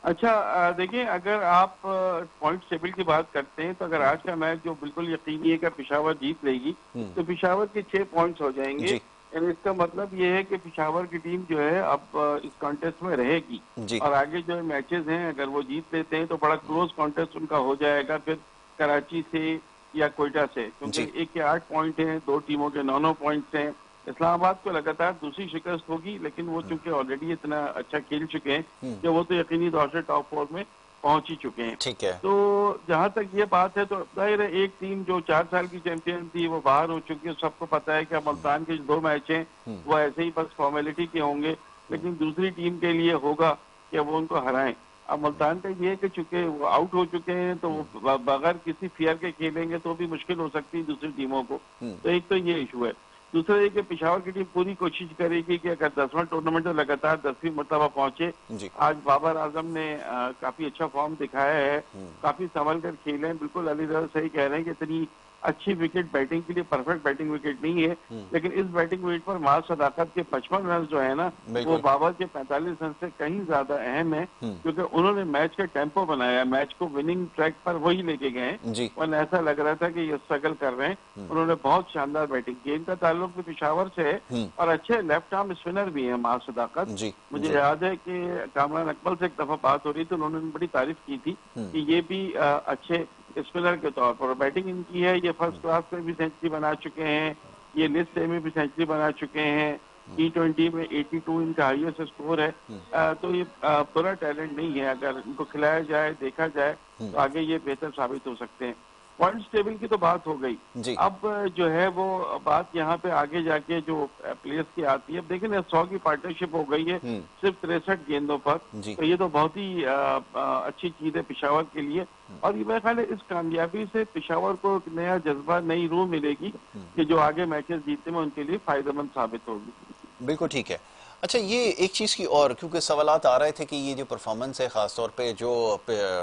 अच्छा देखिए, अगर आप पॉइंट टेबल की बात करते हैं तो अगर आज का मैच जो बिल्कुल यकीनी है कि पेशावर जीत लेगी तो पेशावर के 6 पॉइंट्स हो जाएंगे। यानी इसका मतलब ये है कि पेशावर की टीम जो है अब इस कॉन्टेस्ट में रहेगी और आगे जो मैचेस हैं अगर वो जीत लेते हैं तो बड़ा क्लोज कॉन्टेस्ट उनका हो जाएगा फिर कराची से या कोयटा से, क्योंकि 1 के 8 पॉइंट हैं, 2 टीमों के 9 पॉइंट्स हैं। इस्लामाबाद को लगातार दूसरी शिकस्त होगी, लेकिन वो चूंकि ऑलरेडी इतना अच्छा खेल चुके हैं कि वो तो यकीनी तौर से टॉप 4 में पहुंच ही चुके हैं। ठीक है। तो जहां तक ये बात है तो जाहिर है एक टीम जो 4 साल की चैंपियन थी वो बाहर हो चुकी है। सबको पता है कि मुल्तान के जो 2 मैच हैं वो ऐसे ही बस फॉर्मेलिटी के होंगे, लेकिन दूसरी टीम के लिए होगा कि वो उनको हराएं। अब मुल्तान का ये है कि चूंकि वो आउट हो चुके हैं तो वो बगैर किसी फियर के खेलेंगे तो भी मुश्किल हो सकती है दूसरी टीमों को। तो एक तो ये इशू है। दूसरा ये कि पेशावर की टीम पूरी कोशिश करेगी कि अगर 10वां टूर्नामेंट में लगातार 10वीं मरतबा पहुंचे। आज बाबर आजम ने काफी अच्छा फॉर्म दिखाया है, काफी संभल कर खेले हैं। बिल्कुल अली रजा सही कह रहे हैं कि इतनी अच्छी विकेट बैटिंग के लिए परफेक्ट बैटिंग विकेट नहीं है, लेकिन इस बैटिंग विकेट पर मार सदाकत के 55 रन जो है ना वो बाबर के 45 रन से कहीं ज्यादा अहम है, क्योंकि उन्होंने मैच का टेम्पो बनाया, मैच को विनिंग ट्रैक पर वही लेके गए और ऐसा लग रहा था कि ये स्ट्रगल कर रहे हैं। उन्होंने बहुत शानदार बैटिंग की। इनका ताल्लुक भी पेशावर से है और अच्छे लेफ्ट आर्म स्पिनर भी है मार सदाकत। मुझे याद है कि कामरान अकमल से एक दफा बात हो रही थी, उन्होंने बड़ी तारीफ की थी कि ये भी अच्छे स्पिनर के तौर पर बैटिंग इनकी है। ये फर्स्ट क्लास में भी सेंचुरी बना चुके हैं, ये लिस्ट ए में भी सेंचुरी बना चुके हैं, T20 में 82 इनका हाईएस्ट स्कोर है। तो ये बुरा टैलेंट नहीं है, अगर इनको खिलाया जाए देखा जाए तो आगे ये बेहतर साबित हो सकते हैं। पॉइंट्स टेबल की तो बात हो गई। जी। अब जो है वो बात यहाँ पे आगे जाके जो प्लेयर्स की आती है। अब देखिए ना, 100 की पार्टनरशिप हो गई है सिर्फ 63 गेंदों पर, जी। तो ये तो बहुत ही अच्छी चीज है पिशावर के लिए। और ये मेरे ख्याल है इस कामयाबी से पिशावर को एक नया जज्बा, नई रूह मिलेगी कि जो आगे मैचेस जीतने में उनके लिए फायदेमंद साबित होगी। बिल्कुल ठीक है। अच्छा, ये एक चीज़ की और, क्योंकि सवालात आ रहे थे कि ये जो परफॉर्मेंस है ख़ासतौर पे जो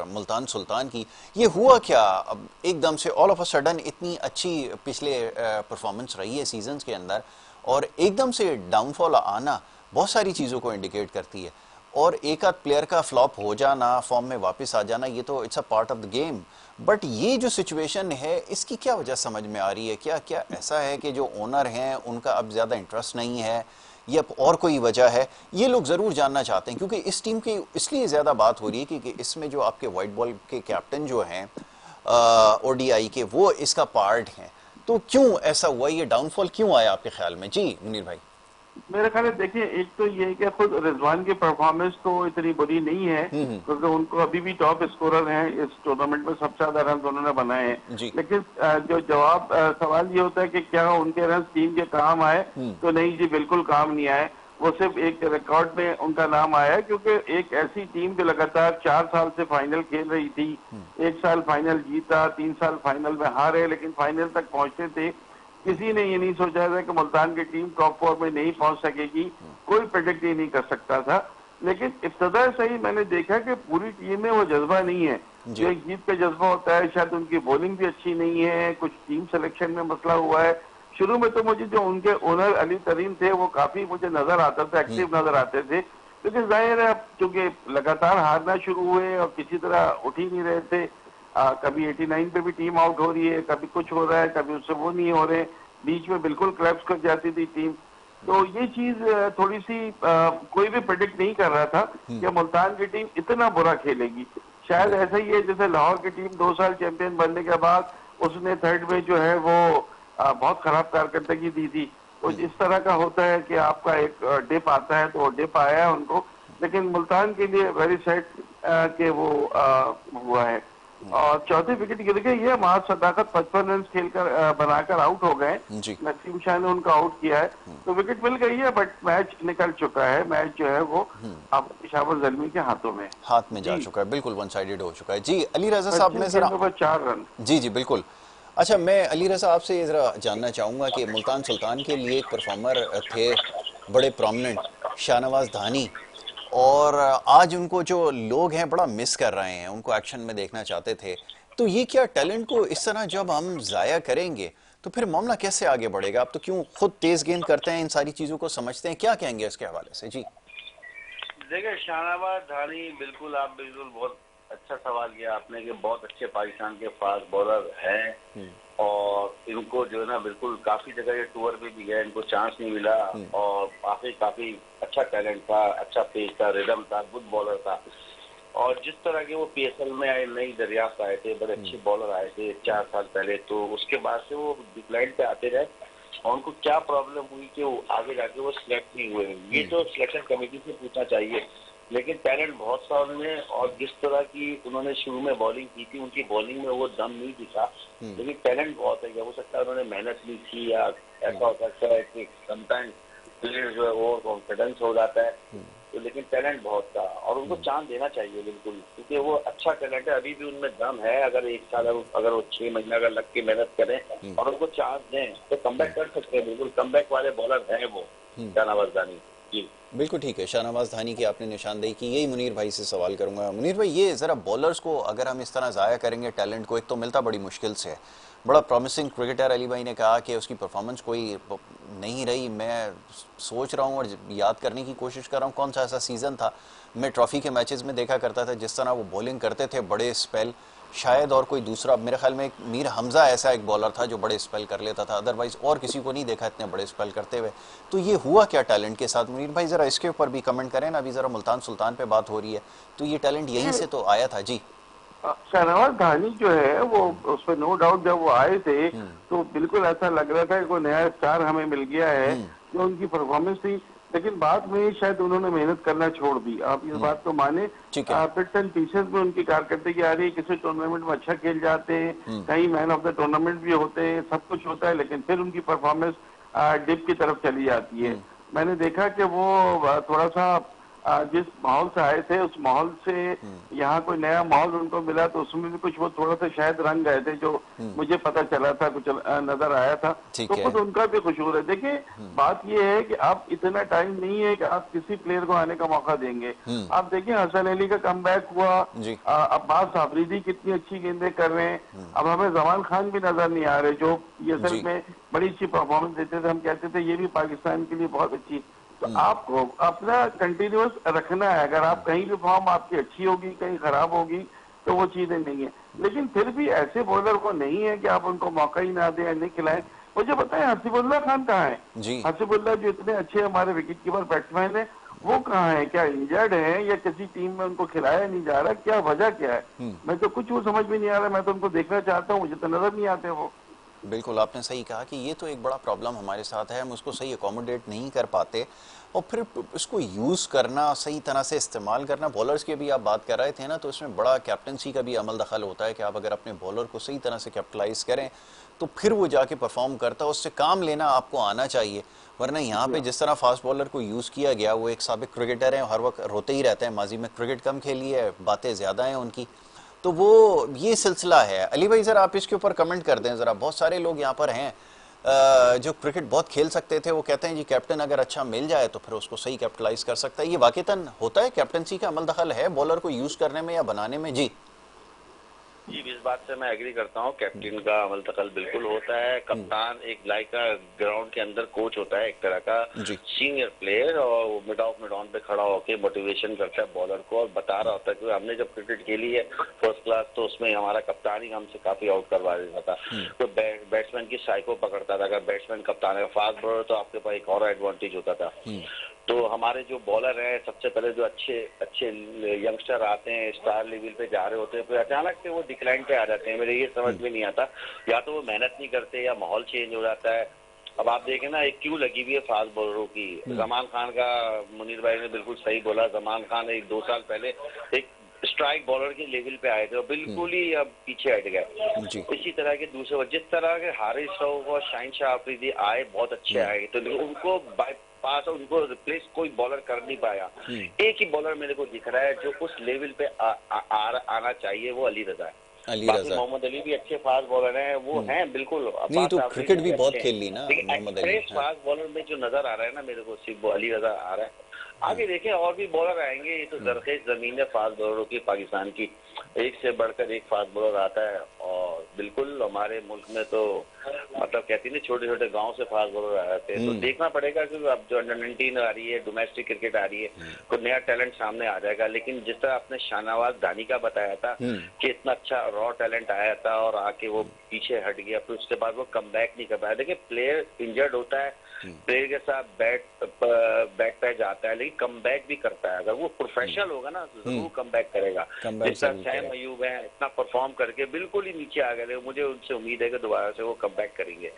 मुल्तान सुल्तान की, ये हुआ क्या अब एकदम से ऑल ऑफ अ सडन इतनी अच्छी पिछले परफॉर्मेंस रही है सीजन्स के अंदर, और एकदम से डाउनफॉल आना बहुत सारी चीज़ों को इंडिकेट करती है, और एक आध प्लेयर का फ्लॉप हो जाना, फॉर्म में वापस आ जाना, ये तो it's a part of the game. But ये जो सिचुएशन है इसकी क्या वजह समझ में आ रही है? क्या क्या ऐसा है कि जो ओनर हैं उनका अब ज़्यादा इंटरेस्ट नहीं है, या और कोई वजह है? ये लोग ज़रूर जानना चाहते हैं, क्योंकि इस टीम की इसलिए ज़्यादा बात हो रही है क्योंकि इसमें जो आपके वाइट बॉल के कैप्टन जो हैं ओडीआई के, वो इसका पार्ट हैं। तो क्यों ऐसा हुआ, ये डाउनफॉल क्यों आया आपके ख्याल में? जी मुनीर भाई। मेरे ख्याल में देखिए, एक तो ये है कि खुद रिजवान की परफॉर्मेंस तो इतनी बुरी नहीं है, क्योंकि उनको अभी भी टॉप स्कोरर हैं इस टूर्नामेंट में, सबसे ज्यादा रन उन्होंने बनाए हैं। लेकिन जो सवाल ये होता है कि क्या उनके रन टीम के काम आए, तो नहीं जी, बिल्कुल काम नहीं आए। वो सिर्फ एक रिकॉर्ड में उनका नाम आया है, क्योंकि एक ऐसी टीम जो लगातार 4 साल से फाइनल खेल रही थी, 1 साल फाइनल जीता, 3 साल फाइनल में हारे, लेकिन फाइनल तक पहुंचते थे। किसी ने ये नहीं सोचा था कि मुल्तान की टीम टॉप 4 में नहीं पहुंच सकेगी, कोई प्रेडिक्ट ही नहीं कर सकता था। लेकिन इब्तदा से ही मैंने देखा कि पूरी टीम में वो जज्बा नहीं है जो एक जीत का जज्बा होता है। शायद उनकी बॉलिंग भी अच्छी नहीं है, कुछ टीम सिलेक्शन में मसला हुआ है। शुरू में तो मुझे जो उनके ओनर अली तरीन थे वो काफी मुझे नजर आता था, एक्टिव नजर आते थे, लेकिन जाहिर है अब चूंकि लगातार हारना शुरू हुए और किसी तरह उठ ही नहीं रहे थे। कभी 89 पे भी टीम आउट हो रही है, कभी कुछ हो रहा है, कभी उससे वो नहीं हो रहे, बीच में बिल्कुल क्लैप्स कर जाती थी टीम। तो ये चीज थोड़ी सी कोई भी प्रेडिक्ट नहीं कर रहा था कि मुल्तान की टीम इतना बुरा खेलेगी। शायद ऐसा ही है जैसे लाहौर की टीम 2 साल चैंपियन बनने के बाद उसने थर्ड में जो है वो बहुत खराब कारकर्दगी दी थी। तो इस तरह का होता है कि आपका एक डिप आता है, तो वो डिप आया है उनको। लेकिन मुल्तान के लिए वेरी सैड कि वो हुआ है। और चौथे विकेट गिर गए, ये महज सदाकत 55 रन खेलकर बनाकर आउट हो गए। नसीम शाह ने उनको आउट किया है, तो विकेट मिल गई है, बट मैच निकल चुका है। मैच जो है वो अब पेशावर ज़ल्मी के हाथों में जा चुका है, बिल्कुल वन साइडेड हो चुका है। जी अली रजा साहब, मैं जरा 4 रन। जी बिल्कुल। अच्छा, मैं अली रजा आपसे ये जरा जानना चाहूंगा कि मुल्तान सुल्तान के लिए एक परफॉर्मर थे बड़े प्रोमिनेंट, शाहनवाज धानी, और आज उनको जो लोग हैं बड़ा मिस कर रहे हैं, उनको एक्शन में देखना चाहते थे। तो ये क्या टैलेंट को इस तरह जब हम जाया करेंगे तो फिर मामला कैसे आगे बढ़ेगा? आप तो क्यों खुद तेज गेंद करते हैं, इन सारी चीजों को समझते हैं, क्या कहेंगे इसके हवाले से? जी देखिए, शाहनवाज धानी, बिल्कुल आप बिल्कुल बहुत अच्छा सवाल किया आपने कि बहुत अच्छे पाकिस्तान के फास्ट बॉलर हैं, और इनको जो है ना बिल्कुल काफी जगह ये टूर पे भी गए, इनको चांस नहीं मिला, और काफी अच्छा टैलेंट था, अच्छा पेस था, रिदम था, गुड बॉलर था। और जिस तरह के वो पीएसएल में आए, नई दरियाफ्त आए थे, बड़े अच्छे बॉलर आए थे 4 साल पहले, तो उसके बाद से वो डिक्लाइन पे आते रहे, और उनको क्या प्रॉब्लम हुई कि वो आगे जाके वो सिलेक्ट नहीं हुए। ये तो सिलेक्शन कमेटी से पूछना चाहिए। लेकिन टैलेंट बहुत सा उनमें, और जिस तरह की उन्होंने शुरू में बॉलिंग की थी, उनकी बॉलिंग में वो दम नहीं दिखा, लेकिन टैलेंट बहुत है। हो सकता है उन्होंने मेहनत नहीं की, या ऐसा हो सकता है कि समटाइम प्लेयर जो है वो कॉन्फिडेंस हो जाता है, तो लेकिन टैलेंट बहुत था, और उनको चांस देना चाहिए बिल्कुल, क्योंकि वो अच्छा टैलेंट है, अभी भी उनमें दम है। अगर 1 साल अगर वो 6 महीना अगर लग के मेहनत करें और उनको चांस दें तो कमबैक कर सकते हैं। बिल्कुल कमबैक वाले बॉलर हैं वो शाहनवाज धानी। जी बिल्कुल ठीक है। शाहनवाज धानी की आपने निशानदेही की, यही मुनीर भाई से सवाल करूंगा। मुनीर भाई, ये ज़रा बॉलर्स को अगर हम इस तरह ज़ाया करेंगे टैलेंट को, एक तो मिलता बड़ी मुश्किल से है। बड़ा प्रॉमिसिंग क्रिकेटर अली भाई ने कहा कि उसकी परफॉर्मेंस कोई नहीं रही। मैं सोच रहा हूँ और याद करने की कोशिश कर रहा हूँ कौन सा ऐसा सीज़न था, मैं ट्रॉफी के मैचेस में देखा करता था जिस तरह वो बॉलिंग करते थे, बड़े स्पेल, शायद और कोई दूसरा, मेरे ख्याल में एक मीर हमजा ऐसा एक बॉलर था जो बड़े स्पेल कर लेता था, अदरवाइज और किसी को नहीं देखा इतने बड़े स्पेल करते हुए। तो ये हुआ क्या टैलेंट के साथ? मुनीर भाई ज़रा इसके ऊपर भी कमेंट करें ना। अभी ज़रा मुल्तान सुल्तान पे बात हो रही है, तो ये टैलेंट यहीं से तो आया था। जी शाहनवाज धानी जो है वो उसमें नो डाउट जब वो आए थे तो बिल्कुल ऐसा लग रहा था कि कोई नया स्टार हमें मिल गया है, जो उनकी परफॉर्मेंस थी। लेकिन बाद में शायद उन्होंने मेहनत करना छोड़ दी। आप इस बात को माने, ठीक है। बिट्स एंड पीसेस में उनकी कारकर्दगी आ रही है, किसी टूर्नामेंट में अच्छा खेल जाते हैं, कहीं मैन ऑफ द टूर्नामेंट भी होते हैं, सब कुछ होता है, लेकिन फिर उनकी परफॉर्मेंस डिप की तरफ चली जाती है। मैंने देखा कि वो थोड़ा सा जिस माहौल से आए थे उस माहौल से यहाँ कोई नया माहौल उनको मिला, तो उसमें भी कुछ वो थोड़ा सा शायद रंग गए थे, जो मुझे पता चला था, कुछ नजर आया था। ठीक तो है। खुद उनका भी खुशूर है। देखिए, बात ये है कि आप इतना टाइम नहीं है कि आप किसी प्लेयर को आने का मौका देंगे। आप देखिए, हसन अली का कमबैक हुआ, जी। अब्बास आफरीदी कितनी अच्छी गेंदें कर रहे हैं। अब हमें जमान खान भी नजर नहीं आ रहे, जो पीएसएल जी। में बड़ी अच्छी परफॉर्मेंस देते थे, हम कहते थे ये भी पाकिस्तान के लिए बहुत अच्छी। तो आपको अपना कंटिन्यूअस रखना है। अगर आप कहीं भी फॉर्म आपकी अच्छी होगी, कहीं खराब होगी, तो वो चीजें नहीं है। लेकिन फिर भी ऐसे बॉलर को नहीं है कि आप उनको मौका ही ना दें, नहीं खिलाएं। मुझे बताएं, हसीबुल्ला खान कहाँ है? जी। हसीबुल्ला जो इतने अच्छे हमारे विकेट कीपर बैट्समैन है, वो कहाँ है? क्या इंजर्ड है या किसी टीम में उनको खिलाया नहीं जा रहा? क्या वजह क्या है? मैं तो कुछ वो समझ में नहीं आ रहा। मैं तो उनको देखना चाहता हूँ, मुझे तो नजर नहीं आते वो। बिल्कुल आपने सही कहा कि ये तो एक बड़ा प्रॉब्लम हमारे साथ है, हम उसको सही अकोमोडेट नहीं कर पाते और फिर इसको यूज़ करना, सही तरह से इस्तेमाल करना। बॉलर्स की भी आप बात कर रहे थे ना, तो इसमें बड़ा कैप्टनसी का भी अमल दखल होता है कि आप अगर अपने बॉलर को सही तरह से कैपिटलाइज करें तो फिर वो जाके परफॉर्म करता है, उससे काम लेना आपको आना चाहिए। वरना यहाँ पे जिस तरह फास्ट बॉलर को यूज़ किया गया, वो एक साबिक क्रिकेटर है, हर वक्त रोते ही रहते हैं, माजी में क्रिकेट कम खेली है, बातें ज़्यादा हैं उनकी, तो वो ये सिलसिला है। अली भाई ज़रा आप इसके ऊपर कमेंट कर दें ज़रा। बहुत सारे लोग यहाँ पर हैं जो क्रिकेट बहुत खेल सकते थे, वो कहते हैं जी कैप्टन अगर अच्छा मिल जाए तो फिर उसको सही कैपिटलाइज कर सकता है। ये वाकईतन होता है? कैप्टनसी का अमल दखल है बॉलर को यूज़ करने में या बनाने में? जी जी, इस बात से मैं एग्री करता हूँ। कैप्टन का अमल दखल बिल्कुल होता है। कप्तान एक लाइक का ग्राउंड के अंदर कोच होता है, एक तरह का सीनियर प्लेयर, और वो मिड ऑफ मिड ऑन पे खड़ा होकर मोटिवेशन करता है बॉलर को और बता रहा होता है कि हमने जब क्रिकेट खेली है फर्स्ट क्लास, तो उसमें हमारा कप्तान ही हमसे काफी आउट करवा देता था। तो बैट्समैन की साइको पकड़ता था। अगर बैट्समैन कप्तान है फास्ट बॉलर, तो आपके पास एक और एडवांटेज होता था। तो हमारे जो बॉलर हैं, सबसे पहले जो अच्छे अच्छे यंगस्टर आते हैं, स्टार लेवल पे जा रहे होते हैं, फिर अचानक से वो डिक्लाइन पे आ जाते हैं। मेरे ये समझ में नहीं आता, या तो वो मेहनत नहीं करते या माहौल चेंज हो जाता है। अब आप देखें ना, एक क्यों लगी हुई है फास्ट बॉलरों की। जमान खान का मुनीर भाई ने बिल्कुल सही बोला। जमान खान 1-2 साल पहले एक स्ट्राइक बॉलर के लेवल पे आए थे और बिल्कुल ही अब पीछे हट गए। इसी तरह के दूसरे, जिस तरह के हारिस रऊफ और शाहिनशाह अफरीदी आए, बहुत अच्छे आए, तो उनको पास उनको रिप्लेस कोई बॉलर कर नहीं पाया। एक ही बॉलर मेरे को दिख रहा है जो उस लेवल पे आना चाहिए, वो अली रजा है। बाकी मोहम्मद अली भी अच्छे फास्ट बॉलर हैं, वो हैं बिल्कुल। नहीं तो क्रिकेट भी बहुत खेल ली ना मोहम्मद अली। फास्ट बॉलर में जो नजर आ रहा है ना मेरे को, सिर्फ अली रजा आ रहा है। आगे देखें और भी बॉलर आएंगे। ये तो जरखेज जमीन है फास्ट बॉलरों की पाकिस्तान की, एक से बढ़कर एक फास्ट बॉलर आता है। और बिल्कुल हमारे मुल्क में तो मतलब कहती नहीं, छोटे छोटे गांव से फास्ट बॉलर आ जाते हैं। तो देखना पड़ेगा कि अब जो अंडर 19 आ रही है, डोमेस्टिक क्रिकेट आ रही है, तो नया टैलेंट सामने आ जाएगा। लेकिन जिस तरह आपने शाहनवाज दानी का बताया था कि इतना अच्छा रॉ टैलेंट आया था और आके वो पीछे हट गया, फिर उसके बाद वो कम बैक नहीं कर पाया। देखिए, प्लेयर इंजर्ड होता है, प्लेयर के साथ बैक पे जाता है, लेकिन कम बैक भी करता है। अगर वो प्रोफेशनल होगा ना, तो जरूर कम बैक करेगा। जिस तरह सैम अयूब है, इतना परफॉर्म करके बिल्कुल ही नीचे आ गए, मुझे उनसे उम्मीद है कि दोबारा से वो कम बैक करेंगे।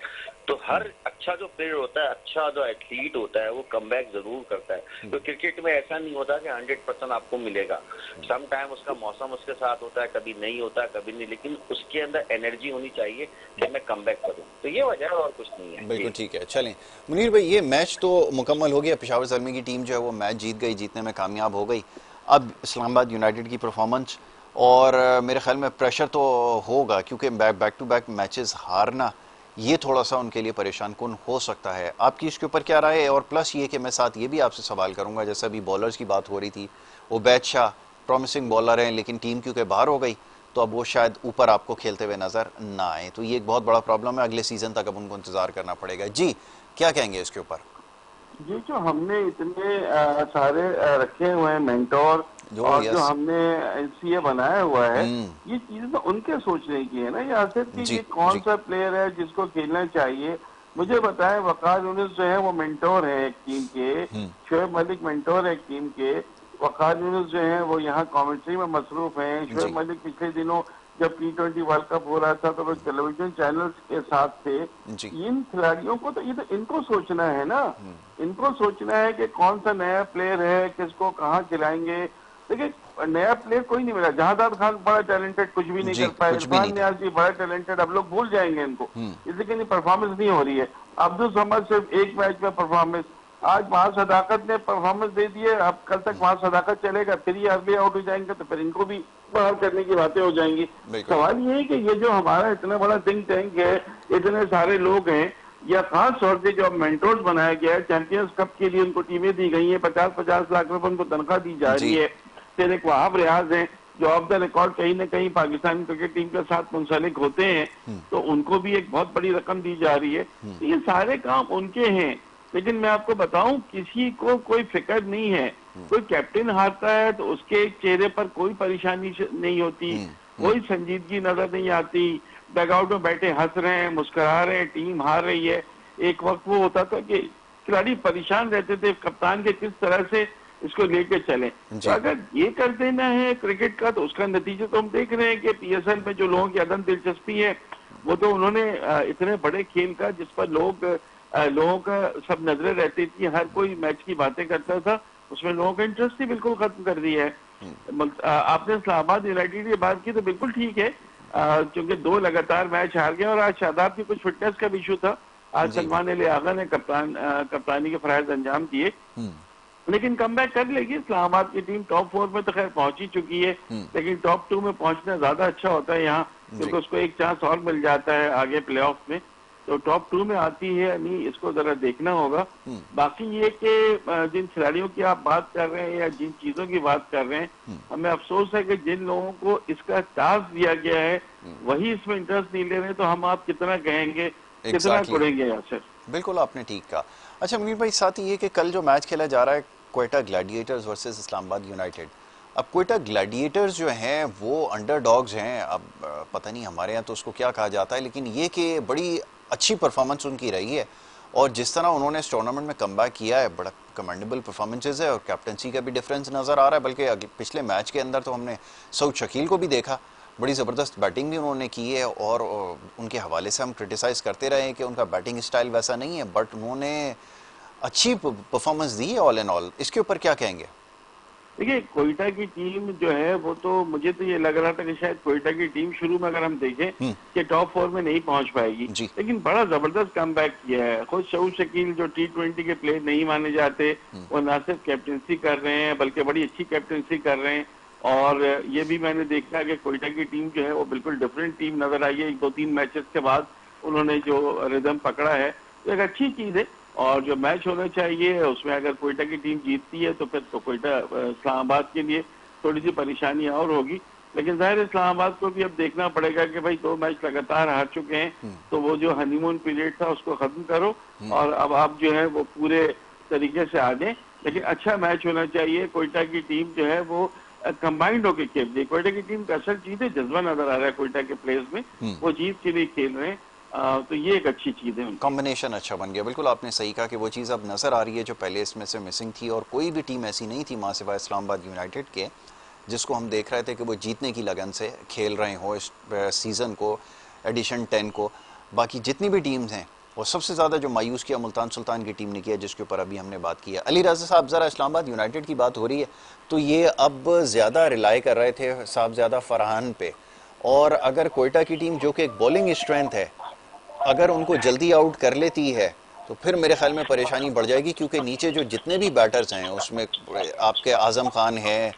तो हर अच्छा जो प्लेयर होता है, अच्छा जो एथलीट होता है, वो कम बैक जरूर करता है। तो क्रिकेट में ऐसा नहीं होता कि 100% आपको मिलेगा। सम टाइम उसका मौसम उसके साथ होता है, कभी नहीं होता, कभी नहीं, लेकिन उसके अंदर एनर्जी होनी चाहिए कि मैं कम बैक करूँ। तो ये वजह है और कुछ नहीं है। बिल्कुल ठीक है। चलें मुनीर भाई, ये मैच तो मुकम्मल हो गया, पेशावर ज़ल्मी की टीम जो है वो मैच जीत गई, जीतने में कामयाब हो गई। अब इस्लामाबाद यूनाइटेड की परफॉर्मेंस, और मेरे ख्याल में प्रेशर तो होगा क्योंकि बैक टू बैक मैचेस हारना ये थोड़ा सा उनके लिए परेशान कुन हो सकता है। आपकी इसके ऊपर क्या राय है? और प्लस ये कि मैं साथ ये भी आपसे सवाल करूंगा, जैसे अभी बॉलर्स की बात हो रही थी, उबैद शाह प्रॉमिसिंग बॉलर हैं, लेकिन टीम क्योंकि बाहर हो गई तो अब वो शायद ऊपर आपको खेलते हुए नजर ना आए, तो ये एक बहुत बड़ा प्रॉब्लम है। अगले सीजन तक अब उनको इंतजार करना पड़ेगा। जी क्या कहेंगे इसके ऊपर? ये जो हमने इतने सारे रखे हुए हैं मेंटोर, और जो हमने एनसीए बनाया हुआ है, ये चीजें तो उनके सोचने की है ना। ये आसिफ की ये कौन सा प्लेयर है जिसको खेलना चाहिए, मुझे बताएं। वकार यूनिस जो है वो मेंटोर है एक टीम के, शोएब मलिक मेंटोर है एक टीम के। वकार यूनुस जो है वो यहाँ कमेंट्री में मसरूफ हैं। जी शोएब मलिक पिछले दिनों जब T20 वर्ल्ड कप हो रहा था तो वो टेलीविजन चैनल्स के साथ थे। जी इन खिलाड़ियों को तो ये तो इनको सोचना है ना, इनको सोचना है कि कौन सा नया प्लेयर है, किसको कहाँ खिलाएंगे। देखिए नया प्लेयर कोई नहीं मिला। जहादार खान बड़ा टैलेंटेड, कुछ भी नहीं जी कर पाए। कुछ भी इरफान नहीं था। नियाज भी बड़ा टैलेंटेड, अब लोग भूल जाएंगे इनको, इसलिए कि परफॉर्मेंस नहीं हो रही है। अब्दुल समद सिर्फ एक मैच में परफॉर्मेंस, आज वहां सदाकत ने परफॉर्मेंस दे दी है, अब कल तक वहां सदाकत चलेगा, फिर ये अर्ली आउट हो जाएंगे तो फिर इनको भी बाहर करने की बातें हो जाएंगी। बिल्कुल सवाल ये है कि ये जो हमारा इतना बड़ा थिंक टैंक है, इतने सारे लोग हैं, या खास तौर से जो मेंटोर्स बनाया गया है, चैंपियंस कप के लिए उनको टीमें दी गई है, 50-50 लाख रुपए उनको तनख्वाह दी जा रही जी है। फिर एक वहाब रियाज है जो ऑफ द रिकॉर्ड कहीं ना कहीं पाकिस्तान क्रिकेट टीम के साथ मुंसलिक होते हैं, तो उनको भी एक बहुत बड़ी रकम दी जा रही है। तो ये सारे काम उनके हैं। लेकिन मैं आपको बताऊं, किसी को कोई फिक्र नहीं है। कोई कैप्टन हारता है तो उसके चेहरे पर कोई परेशानी नहीं होती, कोई संजीदगी नजर नहीं आती। डगआउट में बैठे हंस रहे हैं, मुस्कुरा रहे हैं, टीम हार रही है। एक वक्त वो होता था कि खिलाड़ी परेशान रहते थे कप्तान के किस तरह से इसको लेके चले। तो अगर ये कर देना है क्रिकेट का तो उसका नतीजा तो हम देख रहे हैं कि PSL में जो लोगों की अदम दिलचस्पी है, वो तो उन्होंने इतने बड़े खेल का जिस पर लोगों का सब नजरें रहती थी, हर कोई मैच की बातें करता था, उसमें लोगों का इंटरेस्ट ही बिल्कुल खत्म कर दिया है। आपने इस्लामाबाद यूनाइटेड की बात की तो बिल्कुल ठीक है, क्योंकि 2 लगातार मैच हार गए और आज शादाब की कुछ फिटनेस का भी इशू था। आज सलमान अली आगा ने कप्तानी के फराइज अंजाम दिए, लेकिन कमबैक कर लेगी। इस्लामाबाद की टीम टॉप 4 में तो खैर पहुंच ही चुकी है, लेकिन टॉप 2 में पहुंचना ज्यादा अच्छा होता है यहाँ, क्योंकि उसको एक चांस और मिल जाता है आगे प्लेऑफ में। तो टॉप 2 में आती है या नहीं, इसको जरा देखना होगा। बाकी ये कि जिन खिलाड़ियों की आप बात कर रहे हैं या जिन चीजों की बात कर रहे हैं, हमें अफसोस है कि जिन लोगों को इसका टास्क दिया गया है वही इसमें इंटरेस्ट नहीं ले रहे, तो हम आप कितना कहेंगे, कितना करेंगे यहाँ से। बिल्कुल आपने ठीक कहा। अच्छा मुनीर भाई, साथ ही ये कि कल जो मैच खेला जा रहा है Quetta Gladiators versus Islamabad United, अब क्वेटा ग्लैडिएटर्स जो हैं वो अंडरडॉग्स हैं। अब पता नहीं हमारे यहाँ तो उसको क्या कहा जाता है, लेकिन ये कि बड़ी अच्छी परफॉर्मेंस उनकी रही है और जिस तरह उन्होंने इस टूर्नामेंट में कमबैक किया है, बड़ा कमेंडेबल परफॉर्मेंसेस है और कैप्टनसी का भी डिफरेंस नज़र आ रहा है। बल्कि पिछले मैच के अंदर तो हमने सऊद शकील को भी देखा, बड़ी ज़बरदस्त बैटिंग भी उन्होंने की है और उनके हवाले से हम क्रिटिसाइज़ करते रहे कि उनका बैटिंग स्टाइल वैसा नहीं है, बट उन्होंने अच्छी परफॉर्मेंस दी है ऑल एंड ऑल। इसके ऊपर क्या कहेंगे? देखिए कोयटा की टीम जो है वो तो मुझे तो ये लग रहा था कि शायद कोयटा की टीम शुरू में अगर हम देखें कि टॉप 4 में नहीं पहुंच पाएगी, लेकिन बड़ा जबरदस्त कमबैक किया है। खुद सऊद शकील जो T20 के प्लेयर नहीं माने जाते, वो ना सिर्फ कैप्टनसी कर रहे हैं बल्कि बड़ी अच्छी कैप्टनसी कर रहे हैं। और ये भी मैंने देखा कि कोयटा की टीम जो है वो बिल्कुल डिफरेंट टीम नजर आई है। 2-3 मैचेस के बाद उन्होंने जो रिदम पकड़ा है तो एक अच्छी चीज है। और जो मैच होना चाहिए उसमें अगर कोयटा की टीम जीतती है तो फिर तो कोयटा इस्लामाबाद के लिए थोड़ी सी परेशानी और होगी। लेकिन जाहिर इस्लामाबाद को भी अब देखना पड़ेगा कि भाई 2 मैच लगातार हार चुके हैं, तो वो जो हनीमून पीरियड था उसको खत्म करो और अब आप जो है वो पूरे तरीके से आ जाए। लेकिन अच्छा मैच होना चाहिए। कोयटा की टीम जो है वो कंबाइंड होकर खेल रही है। कोयटा की टीम का असल चीज है, जज्बा नजर आ रहा है कोयटा के प्लेयर्स में, वो जीत के लिए खेल रहे हैं। तो ये एक अच्छी चीज है, कॉम्बिनेशन अच्छा बन गया। बिल्कुल आपने सही कहा कि वो चीज़ अब नज़र आ रही है जो पहले इसमें से मिसिंग थी, और कोई भी टीम ऐसी नहीं थी माँ सिवाय इस्लामाबाद यूनाइटेड के जिसको हम देख रहे थे कि वो जीतने की लगन से खेल रहे हो इस सीज़न को, एडिशन 10 को। बाकी जितनी भी टीम्स हैं वो सबसे ज़्यादा जो मायूस किया मुल्तान सुल्तान की टीम ने किया, जिसके ऊपर अभी हमने बात की है। अली राजा साहब, ज़रा इस्लामाबाद यूनाइटेड की बात हो रही है तो ये अब ज़्यादा रिलाई कर रहे थे साहब ज़्यादा फरहान पे, और अगर कोयटा की टीम जो कि एक बॉलिंग स्ट्रेंथ है अगर उनको जल्दी आउट कर लेती है तो फिर मेरे ख्याल में परेशानी बढ़ जाएगी, क्योंकि नीचे जो जितने भी बैटर्स हैं उसमें आपके आज़म खान हैं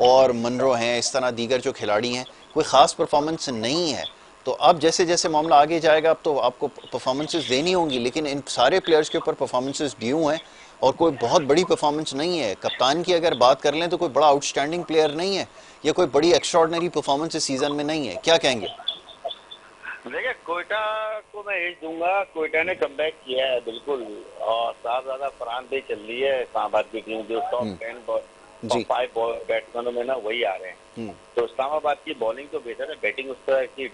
और मनरो हैं, इस तरह दीगर जो खिलाड़ी हैं, कोई ख़ास परफॉर्मेंस नहीं है। तो अब जैसे जैसे मामला आगे जाएगा अब तो आपको परफॉर्मेंसेस देनी होंगी, लेकिन इन सारे प्लेयर्स के ऊपर परफॉर्मेंसेस ड्यू हैं और कोई बहुत बड़ी परफॉर्मेंस नहीं है। कप्तान की अगर बात कर लें तो कोई बड़ा आउटस्टैंडिंग प्लेयर नहीं है या कोई बड़ी एक्स्ट्राऑर्डिनरी परफॉर्मेंस इस सीज़न में नहीं है। क्या कहेंगे? देखिए कोयटा को मैं एज दूंगा, कोयटा ने कमबैक किया है बिल्कुल, और साहबजादा फरहान भी चल रही है। इस्लामाबाद की टीम जो टॉप 10 टॉप 5 बैट्समैनों में ना वही आ रहे हैं। तो इस्लामाबाद की बॉलिंग तो बेहतर है, बैटिंग उस तरह की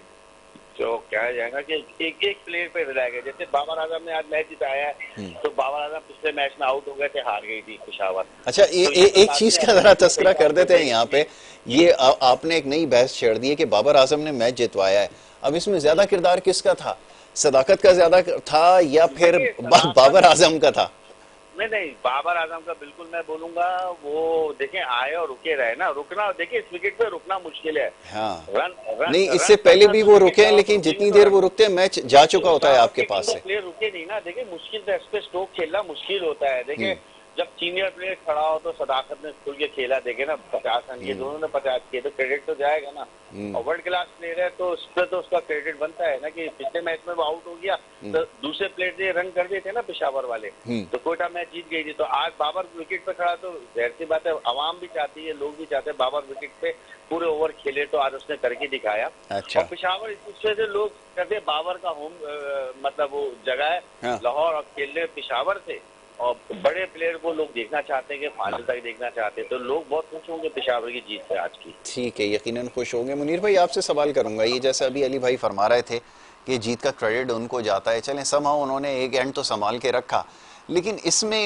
जो कहा जाएगा कि एक एक प्लेयर पे रिलाय गया। जैसे बाबर आजम ने आज मैच जिताया है, तो बाबर आजम पिछले मैच में आउट हो गए थे, हार गई थी पेशावर। अच्छा, तो एक चीज का जरा तस्करा कर देते हैं यहाँ पे। ये आपने एक नई बहस छेड़ दी है कि बाबर आजम ने मैच जितवाया है। अब इसमें ज्यादा किरदार किसका था? सदाकत का ज्यादा था या फिर बाबर आजम का था? नहीं, बाबर आजम का बिल्कुल मैं बोलूंगा। वो देखें, आए और रुके रहे ना, रुकना देखिए इस विकेट पे रुकना मुश्किल है। हाँ, रन नहीं, इससे पहले भी वो रुके हैं, लेकिन जितनी देर वो रुकते हैं मैच जा चुका होता है आपके पास से। प्लेयर रुके नहीं ना, देखिए मुश्किल था, इस पे स्ट्रोक खेलना मुश्किल होता है। देखिए जब सीनियर प्लेयर खड़ा हो तो सदाकत ने खुल के खेला, देखे ना 50 रन, ये दोनों ने 50 किए, तो क्रेडिट तो जाएगा ना। और वर्ल्ड क्लास प्लेयर है तो उस पर तो उसका क्रेडिट बनता है ना, कि पिछले मैच में वो आउट हो गया तो दूसरे प्लेयर से रन कर देते ना पेशावर वाले, तो कोयटा मैच जीत गई थी। तो आज बाबर विकेट पे खड़ा, तो जाहिर सी बात है आवाम भी चाहती है, लोग भी चाहते हैं बाबर विकेट पे पूरे ओवर खेले, तो आज उसने करके दिखाया। अच्छा। और पेशावर इस वजह से लोग कहते हैं बाबर का होम मतलब वो जगह है लाहौर, और खेलने पेशावर से, और बड़े प्लेयर को लोग देखना चाहते हैं कि फाइनल तक देखना चाहते हैं, तो लोग बहुत खुश होंगे पेशावर की जीत से आज की। ठीक है, यकीनन खुश होंगे। मुनीर भाई, आपसे सवाल करूंगा, ये जैसे अभी अली भाई फरमा रहे थे कि जीत का क्रेडिट उनको जाता है, चलें समहाउ उन्होंने एक एंड तो संभाल के रखा, लेकिन इसमें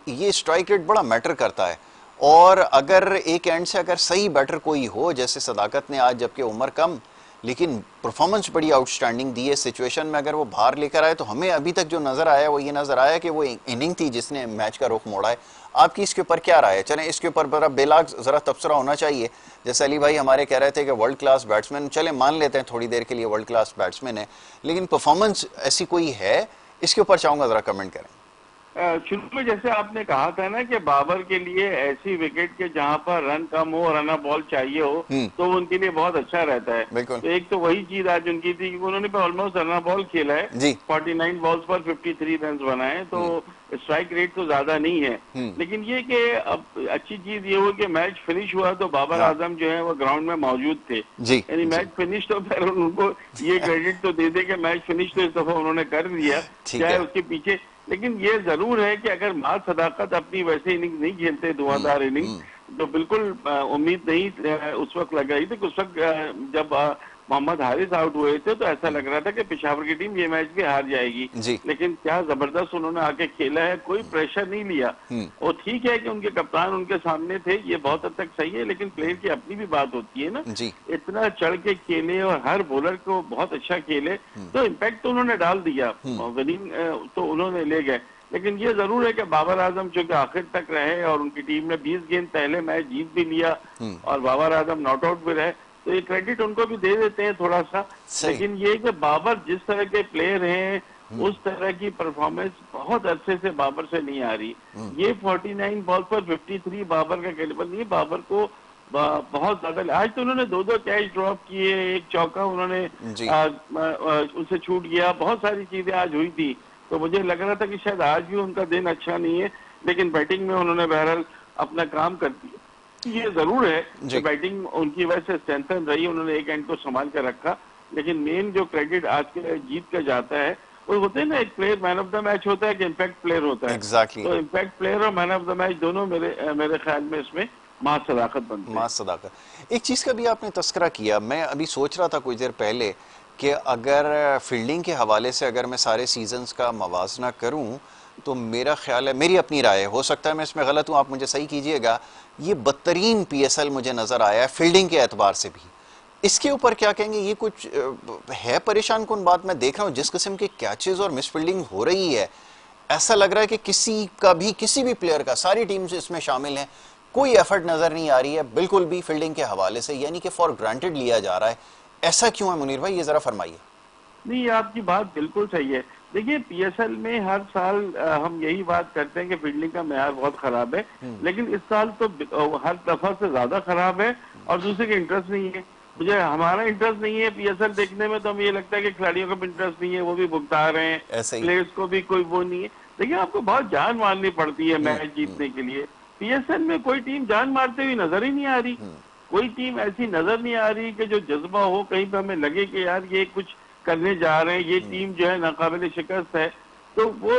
ये स्ट्राइक रेट बड़ा मैटर करता है। और अगर एक एंड से अगर सही बैटर कोई हो, जैसे सदाकत ने आज, जबकि उम्र कम लेकिन परफॉर्मेंस बड़ी आउटस्टैंडिंग दी है, सिचुएशन में अगर वो बाहर लेकर आए, तो हमें अभी तक जो नजर आया वो ये नजर आया कि वो इनिंग थी जिसने मैच का रुख मोड़ा है। आपकी इसके ऊपर क्या राय है? चलें इसके ऊपर बड़ा बेलाग जरा तबसरा होना चाहिए। जैसे अली भाई हमारे कह रहे थे कि वर्ल्ड क्लास बैट्समैन, चले मान लेते हैं थोड़ी देर के लिए वर्ल्ड क्लास बैट्समैन है, लेकिन परफॉर्मेंस ऐसी कोई है? इसके ऊपर चाहूंगा जरा कमेंट करें। शुरू में जैसे आपने कहा था ना कि बाबर के लिए ऐसी विकेट के जहां पर रन कम हो, रन बॉल चाहिए हो, तो उनके लिए बहुत अच्छा रहता है। तो एक तो वही चीज आज उनकी थी कि उन्होंने ऑलमोस्ट रन बॉल खेला है, 49 बॉल्स पर 53 रन बनाए, तो स्ट्राइक रेट तो ज्यादा नहीं है। लेकिन ये कि अब अच्छी चीज ये हुई कि मैच फिनिश हुआ तो बाबर आजम जो है वो ग्राउंड में मौजूद थे, यानी मैच फिनिश, तो फिर उनको ये क्रेडिट तो दे दे कि मैच फिनिश तो इस दफा उन्होंने कर दिया, चाहे उसके पीछे। लेकिन ये जरूर है कि अगर मां सदाकत अपनी वैसे इनिंग नहीं खेलते, धुआंधार इनिंग, तो बिल्कुल उम्मीद नहीं उस वक्त लग रही थी कि उस वक्त जब मोहम्मद हारिस आउट हुए थे तो ऐसा लग रहा था कि पेशावर की टीम ये मैच भी हार जाएगी। लेकिन क्या जबरदस्त उन्होंने आके खेला है, कोई प्रेशर नहीं लिया। और ठीक है कि उनके कप्तान उनके सामने थे, ये बहुत हद तक सही है, लेकिन प्लेयर की अपनी भी बात होती है ना, इतना चढ़ के खेले और हर बॉलर को बहुत अच्छा खेले, तो इम्पैक्ट तो उन्होंने डाल दिया, विनिंग तो उन्होंने ले गए। लेकिन ये जरूर है कि बाबर आजम जो कि आखिर तक रहे और उनकी टीम ने 20 गेंद पहले मैच जीत भी लिया और बाबर आजम नॉट आउट भी रहे, तो ये क्रेडिट उनको भी दे देते हैं थोड़ा सा। लेकिन ये कि बाबर जिस तरह के प्लेयर हैं, उस तरह की परफॉर्मेंस बहुत अरसे से बाबर से नहीं आ रही। ये 49 बॉल पर 53 बाबर का कैलिबर नहीं, बाबर को बहुत ज्यादा। आज तो उन्होंने 2-2 कैच ड्रॉप किए, एक चौका उन्होंने उससे छूट गया, बहुत सारी चीजें आज हुई थी। तो मुझे लग रहा था कि शायद आज भी उनका दिन अच्छा नहीं है, लेकिन बैटिंग में उन्होंने बहरहाल अपना काम कर दिया। ये जरूर है कि बैटिंग उनकी वजह से स्ट्रेंथन रही, उन्होंने एक एंड को संभाल कर रखा। लेकिन मेन जो क्रेडिट आज के जीत का जाता है, वो होते हैं ना, एक player man of the match होता है कि इम्पैक्ट प्लेयर होता है। तो इम्पैक्ट प्लेयर और मैन ऑफ द मैच दोनों मेरे ख्याल में इसमें मां सदाकत बनती है। मां सदाकत। एक चीज का भी आपने तस्करा किया, मैं अभी सोच रहा था कुछ देर पहले कि अगर फील्डिंग के हवाले से अगर मैं सारे सीजन्स का मवाजना करूं, तो मेरा ख्याल है, मेरी अपनी राय है, हो सकता है मैं इसमें गलत हूं, आप मुझे सही कीजिएगा, ये बदतरीन पीएसएल मुझे नजर आया है फील्डिंग के एतबार से भी। इसके ऊपर क्या कहेंगे? ये कुछ है परेशान कुन बात? मैं देख रहा हूं जिस किस्म के कैचेस और मिस फील्डिंग हो रही है, ऐसा लग रहा है कि किसी भी प्लेयर का, सारी टीम से इसमें शामिल है, कोई एफर्ट नजर नहीं आ रही है बिल्कुल भी फील्डिंग के हवाले से, यानी कि फॉर ग्रांटेड लिया जा रहा है। ऐसा क्यों है मुनीर भाई, ये जरा फरमाइए। नहीं, आपकी बात बिल्कुल सही है। देखिए, पीएसएल में हर साल हम यही बात करते हैं कि फील्डिंग का मेयार बहुत खराब है, लेकिन इस साल तो हर दफा से ज्यादा खराब है और दूसरे का इंटरेस्ट नहीं है। मुझे हमारा इंटरेस्ट नहीं है पीएसएल देखने में, तो हमें ये लगता है कि खिलाड़ियों का भी इंटरेस्ट नहीं है, वो भी भुगता रहे हैं, प्लेयर्स को भी कोई वो नहीं है। देखिए, आपको बहुत जान मारनी पड़ती है मैच जीतने के लिए। पीएसएल में कोई टीम जान मारते हुए नजर ही नहीं आ रही, कोई टीम ऐसी नजर नहीं आ रही कि जो जज्बा हो, कहीं पे हमें लगे कि यार ये कुछ करने जा रहे हैं, ये टीम जो है नाकाबिले शिकस्त है। तो वो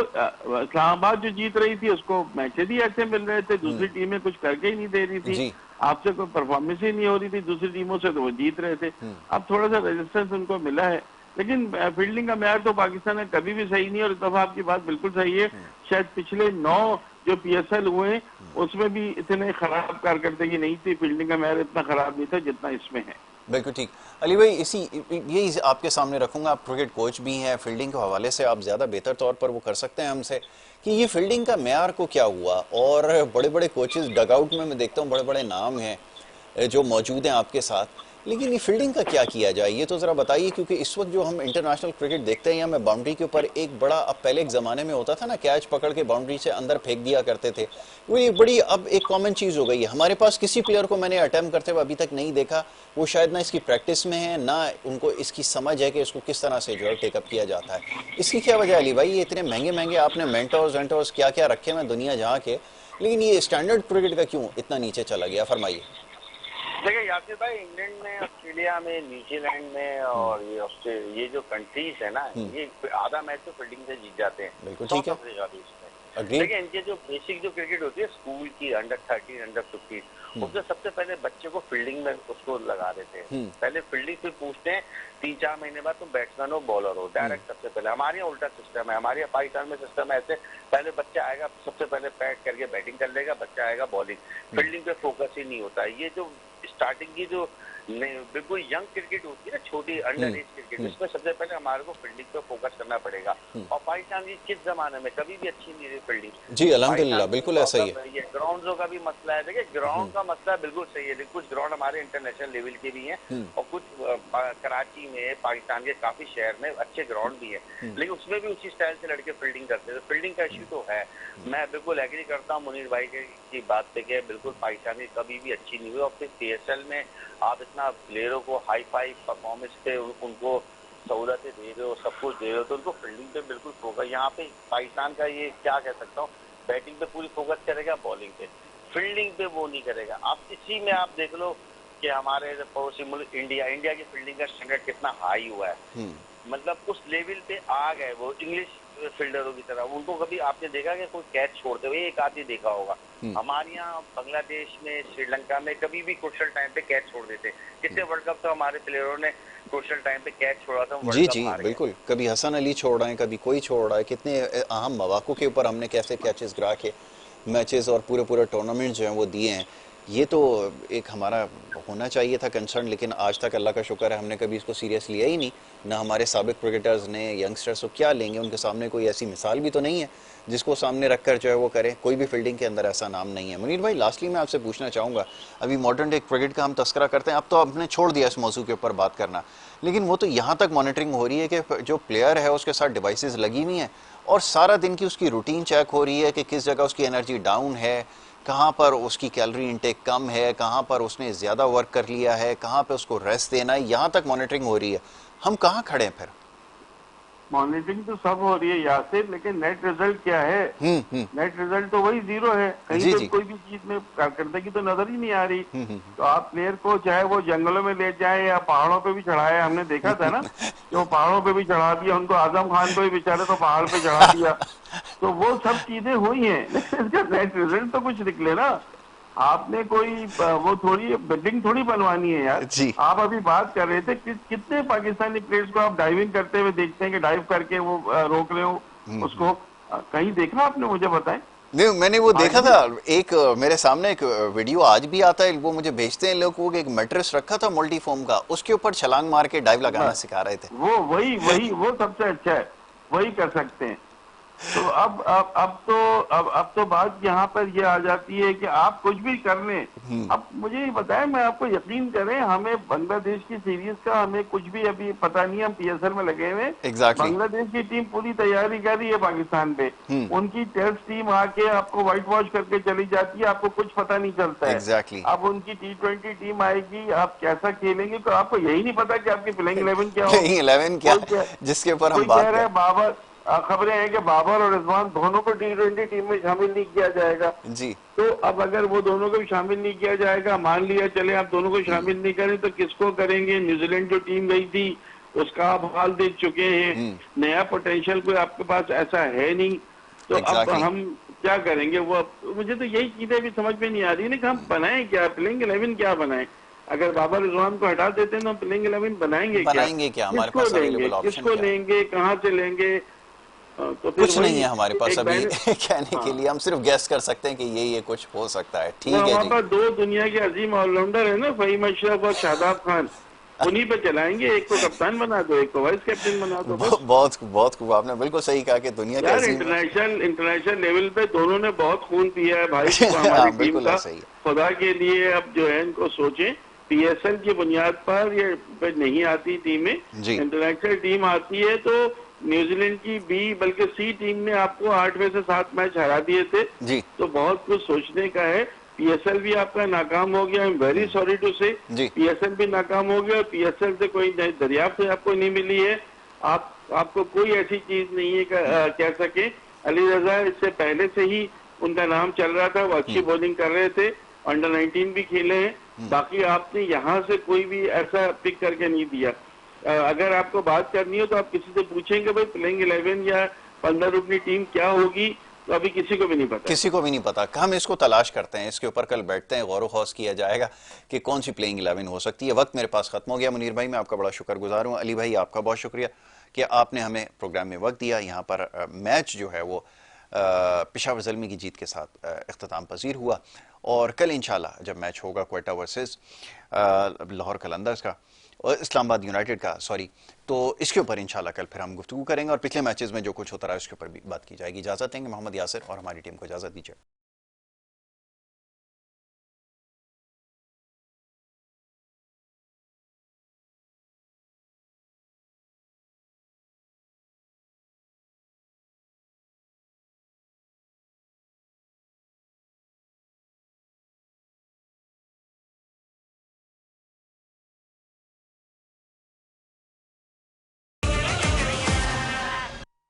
इस्लामाबाद जो जीत रही थी उसको मैचेस ही ऐसे मिल रहे थे, दूसरी टीमें कुछ करके ही नहीं दे रही थी, आपसे कोई परफॉर्मेंस ही नहीं हो रही थी दूसरी टीमों से, तो वो जीत रहे थे। अब थोड़ा सा रेजिस्टेंस उनको मिला है, लेकिन फील्डिंग का म्यार तो पाकिस्तान में कभी भी सही नहीं है। और इस दफा आपकी बात बिल्कुल सही है, शायद पिछले 9 जो PSL हुए हैं उसमें भी इतने खराब कारकर्दगी नहीं थी, फील्डिंग का म्यार इतना खराब नहीं था जितना इसमें है। बिल्कुल ठीक। अली भाई, यही आपके सामने रखूंगा, आप क्रिकेट कोच भी हैं, फील्डिंग के हवाले से आप ज़्यादा बेहतर तौर पर वो कर सकते हैं हमसे कि ये फील्डिंग का म्यार को क्या हुआ। और बड़े बड़े कोचेस डगआउट में मैं देखता हूँ, बड़े बड़े नाम हैं जो मौजूद हैं आपके साथ, लेकिन ये फील्डिंग का क्या किया जाए ये तो ज़रा बताइए। क्योंकि इस वक्त जो हम इंटरनेशनल क्रिकेट देखते हैं, या मैं बाउंड्री के ऊपर एक बड़ा, अब पहले एक ज़माने में होता था ना, कैच पकड़ के बाउंड्री से अंदर फेंक दिया करते थे, वो ये बड़ी अब एक कॉमन चीज़ हो गई है। हमारे पास किसी प्लेयर को मैंने अटेम्प्ट करते हुए अभी तक नहीं देखा, वो शायद ना इसकी प्रैक्टिस में है, ना उनको इसकी समझ है कि इसको किस तरह से जो है टेकअप किया जाता है। इसकी क्या वजह है अली भाई? ये इतने महंगे महंगे आपने मेंटर्स वेंटर्स क्या क्या रखे हैं दुनिया जहाँ के, लेकिन ये स्टैंडर्ड क्रिकेट का क्यों इतना नीचे चला गया? फरमाइए। देखिए यासिर भाई, इंग्लैंड में, ऑस्ट्रेलिया में, न्यूजीलैंड में और ये जो कंट्रीज है ना, ये आधा मैच तो फील्डिंग से जीत जाते हैं। बिल्कुल ठीक है, देखिए इनके जो बेसिक जो क्रिकेट होती है स्कूल की, अंडर 13, अंडर 15, उसमें सबसे पहले बच्चे को फील्डिंग में उसको लगा देते हैं। पहले फील्डिंग से पूछते हैं 3-4 महीने बाद तुम बैट्समैन हो बॉलर हो, डायरेक्ट सबसे पहले। हमारे यहाँ उल्टा सिस्टम है, हमारे यहाँ पाकिस्तान में सिस्टम है ऐसे, पहले बच्चा आएगा सबसे पहले पैड करके बैटिंग कर लेगा, बच्चा आएगा बॉलिंग, फील्डिंग पे फोकस ही नहीं होता है। ये जो स्टार्टिंग की जो बिल्कुल यंग क्रिकेट होती है ना, छोटी अंडर एज क्रिकेट, इसमें सबसे पहले हमारे को फील्डिंग पे फोकस करना पड़ेगा। और पाकिस्तान की किस जमाने में कभी भी अच्छी नहीं रही फील्डिंग। जी अल्हम्दुलिल्लाह, बिल्कुल ऐसा ही है। ग्राउंडों का भी मसला है। देखिए ग्राउंड का मसला बिल्कुल सही है, लेकिन कुछ ग्राउंड हमारे इंटरनेशनल लेवल के भी हैं और कुछ कराची में, पाकिस्तान के काफी शहर में अच्छे ग्राउंड भी है, लेकिन उसमें भी उसी स्टाइल से लड़के फील्डिंग करते हैं। तो फील्डिंग का इश्यू तो है। मैं बिल्कुल एग्री करता हूँ मुनीर भाई की बात पे कि बिल्कुल पाकिस्तान की कभी भी अच्छी नहीं हुई। और फिर PSL में आप इतना प्लेयरों को हाई फाई परफॉर्मेंस पे उनको सहूलतें दे रहे हो, सब कुछ दे रहे हो, तो उनको फील्डिंग पे बिल्कुल फोकस, यहाँ पे पाकिस्तान का ये क्या कह सकता हूँ, बैटिंग पे पूरी फोकस करेगा, बॉलिंग पे, फील्डिंग पे वो नहीं करेगा। आप इसी में आप देख लो कि हमारे पड़ोसी मुल्क इंडिया की फील्डिंग का स्टैंडर्ड कितना हाई हुआ है। मतलब उस लेवल पे आ गए वो इंग्लिश फील्डरों की तरह। उनको कभी आपने देखा कि कोई कैच छोड़ते हुए? एक आदमी देखा होगा। हमारे यहाँ बांग्लादेश में, श्रीलंका में कभी भी क्रुशियल टाइम पे कैच छोड़ देते। कितने वर्ल्ड कप तो हमारे प्लेयरों ने क्रुशियल टाइम पे कैच छोड़ा था। जी जी बिल्कुल, कभी हसन अली छोड़ रहे हैं, कभी कोई छोड़ रहा है। कितने अहम मौक़ों के ऊपर हमने कैसे कैचेस गिरा के मैचेस और पूरे पूरे टूर्नामेंट जो हैं वो दिए हैं। ये तो एक हमारा होना चाहिए था कंसर्न, लेकिन आज तक अल्लाह का शुक्र है हमने कभी इसको सीरियस लिया ही नहीं। ना हमारे साबिक क्रिकेटर्स ने, यंगस्टर्स को क्या लेंगे, उनके सामने कोई ऐसी मिसाल भी तो नहीं है जिसको सामने रखकर जो है वो करे। कोई भी फील्डिंग के अंदर ऐसा नाम नहीं है। मुनीर भाई, लास्टली मैं आपसे पूछना चाहूँगा, अभी मॉडर्न डे क्रिकेट का हम तस्करा करते हैं, अब तो आपने छोड़ दिया इस मौजू के ऊपर बात करना, लेकिन वो तो यहाँ तक मॉनिटरिंग हो रही है कि जो प्लेयर है उसके साथ डिवाइसेस लगी हुई हैं और सारा दिन की उसकी रूटीन चेक हो रही है कि किस जगह उसकी एनर्जी डाउन है, कहाँ पर उसकी कैलोरी इनटेक कम है, कहाँ पर उसने ज़्यादा वर्क कर लिया है, कहाँ पे उसको रेस्ट देना है, यहाँ तक मॉनिटरिंग हो रही है। हम कहाँ खड़े हैं फिर? मॉनिटरिंग तो सब हो रही है यासिर, लेकिन नेट रिजल्ट क्या है? नेट रिजल्ट तो वही 0 है। कहीं तो कोई भी चीज में कारकर्दगी तो नजर ही नहीं आ रही। तो आप प्लेयर को चाहे वो जंगलों में ले जाए या पहाड़ों पे भी चढ़ाए, हमने देखा था ना कि वो पहाड़ों पे भी चढ़ा दिया उनको, आजम खान को भी बेचारे तो पहाड़ पे चढ़ा दिया। तो वो सब चीजें हुई हैं, लेकिन इसका नेट रिजल्ट तो कुछ निकले ना। आपने कोई वो थोड़ी बिल्डिंग थोड़ी बनवानी है यार। आप अभी बात कर रहे थे कितने पाकिस्तानी प्लेयर्स को आप डाइविंग करते हुए देखते हैं कि डाइव करके वो रोक रहे हो उसको, कहीं देखा आपने? मुझे बताएं। नहीं, मैंने वो देखा था, एक मेरे सामने एक वीडियो आज भी आता है, वो मुझे भेजते हैं लोग, वो एक मैट्रेस रखा था मल्टी फोम का, उसके ऊपर छलांग मार के डाइव लगाना सिखा रहे थे। वो वो सबसे अच्छा है, वही कर सकते हैं। तो अब तो बात यहाँ पर ये आ जाती है कि आप कुछ भी कर लें। अब मुझे ये बताएं, मैं आपको यकीन करें, हमें बांग्लादेश की सीरीज का हमें कुछ भी अभी पता नहीं, हम PSL में लगे हुए। बांग्लादेश की टीम पूरी तैयारी कर रही है पाकिस्तान पे। उनकी टेस्ट टीम आके आपको व्हाइट वॉश करके चली जाती है, आपको कुछ पता नहीं चलता है। अब उनकी T20 टीम आएगी, आप कैसा खेलेंगे तो आपको यही नहीं पता कि आपकी प्लेइंग 11 क्या होगी, जिसके ऊपर हम बात कर रहे हैं। बाबर, खबरें हैं कि बाबर और रिजवान दोनों को T20 टीम में शामिल नहीं किया जाएगा जी। तो अब अगर वो दोनों को भी शामिल नहीं किया जाएगा, मान लिया चले आप दोनों को शामिल नहीं करें, तो किसको करेंगे? न्यूजीलैंड जो टीम गई थी उसका आप हाल देख चुके हैं। नया पोटेंशियल कोई आपके पास ऐसा है नहीं, तो अब हम क्या करेंगे? वो मुझे तो यही चीजें भी समझ में नहीं आ रही है कि हम बनाएं क्या, प्लेइंग 11 क्या बनाएं। अगर बाबर रिजवान को हटा देते हैं तो प्लेइंग 11 बनाएंगे क्या हमारे किसको पास लेंगे, अवेलेबल ऑप्शन किसको क्या है? लेंगे, कहाँ से लेंगे? तो फिर कुछ वही नहीं है हमारे पास एक अभी बैलेंस। कहने के हाँ, लिए, हम सिर्फ गैस कर सकते हैं कि ये कुछ हो सकता है। वो ठीक है हमारे जी। पास दो दुनिया के अजीम ऑलराउंडर है ना, फहीम अशरफ और शादाब खान, उन्हीं पे चलाएंगे। एक को कप्तान बना दो, एक को वाइस कैप्टन बना दो, बस। बहुत बहुत खूब, आपने बिल्कुल सही कहा कि दुनिया के यार अजीम इंटरनेशनल लेवल पे दोनों ने बहुत खून पिया है भाई हमारी हाँ टीम बिल्कुल का। ऐसा ही है खुदा के लिए अब जो है इनको सोचें, पीएसएल की बुनियाद पर ये पे नहीं आती टीमें, जी। इंटरनेशनल टीम आती है। तो न्यूजीलैंड की बी बल्कि सी टीम ने आपको 8 में से 7 मैच हरा दिए थे। जी तो बहुत कुछ सोचने का है। पीएसएल भी आपका नाकाम हो गया, I am very sorry to say. जी। पीएसएल भी नाकाम हो गया और पीएसएल से कोई दरियाफ्त आपको नहीं मिली है। आपको कोई ऐसी चीज नहीं है कह सके। अली रजा इससे पहले से ही उनका नाम चल रहा था, वो अच्छी बॉलिंग कर रहे थे, अंडर 19 भी खेले हैं। बाकी आपने यहाँ से कोई भी ऐसा पिक करके नहीं दिया। अगर आपको बात करनी हो तो आप किसी से पूछेंगे भाई प्लेइंग 11 या 15 रुकनी टीम क्या होगी, तो अभी किसी को भी नहीं पता। किसी को भी नहीं पता। हम इसको तलाश करते हैं, इसके ऊपर कल बैठते हैं, गौर खौस किया जाएगा कि कौन सी प्लेइंग 11 हो सकती है। वक्त मेरे पास खत्म हो गया। मुनीर भाई मैं आपका बड़ा शुक्रगुजार हूँ। अली भाई आपका बहुत शुक्रिया कि आपने हमें प्रोग्राम में वक्त दिया। यहाँ पर मैच जो है वो पेशावर ज़ल्मी की जीत के साथ इख्तिताम पजीर हुआ, और कल इंशाल्लाह जब मैच होगा क्वेटा वर्सेस लाहौर कलंदर्स का और इस्लामाबाद यूनाइटेड का, सॉरी, तो इसके ऊपर इंशाल्लाह कल फिर हम गुफ्तगू करेंगे और पिछले मैचेस में जो कुछ होता रहा है उसके ऊपर भी बात की जाएगी। इजाज़त देंगे, मोहम्मद यासिर और हमारी टीम को इजाज़त दीजिए।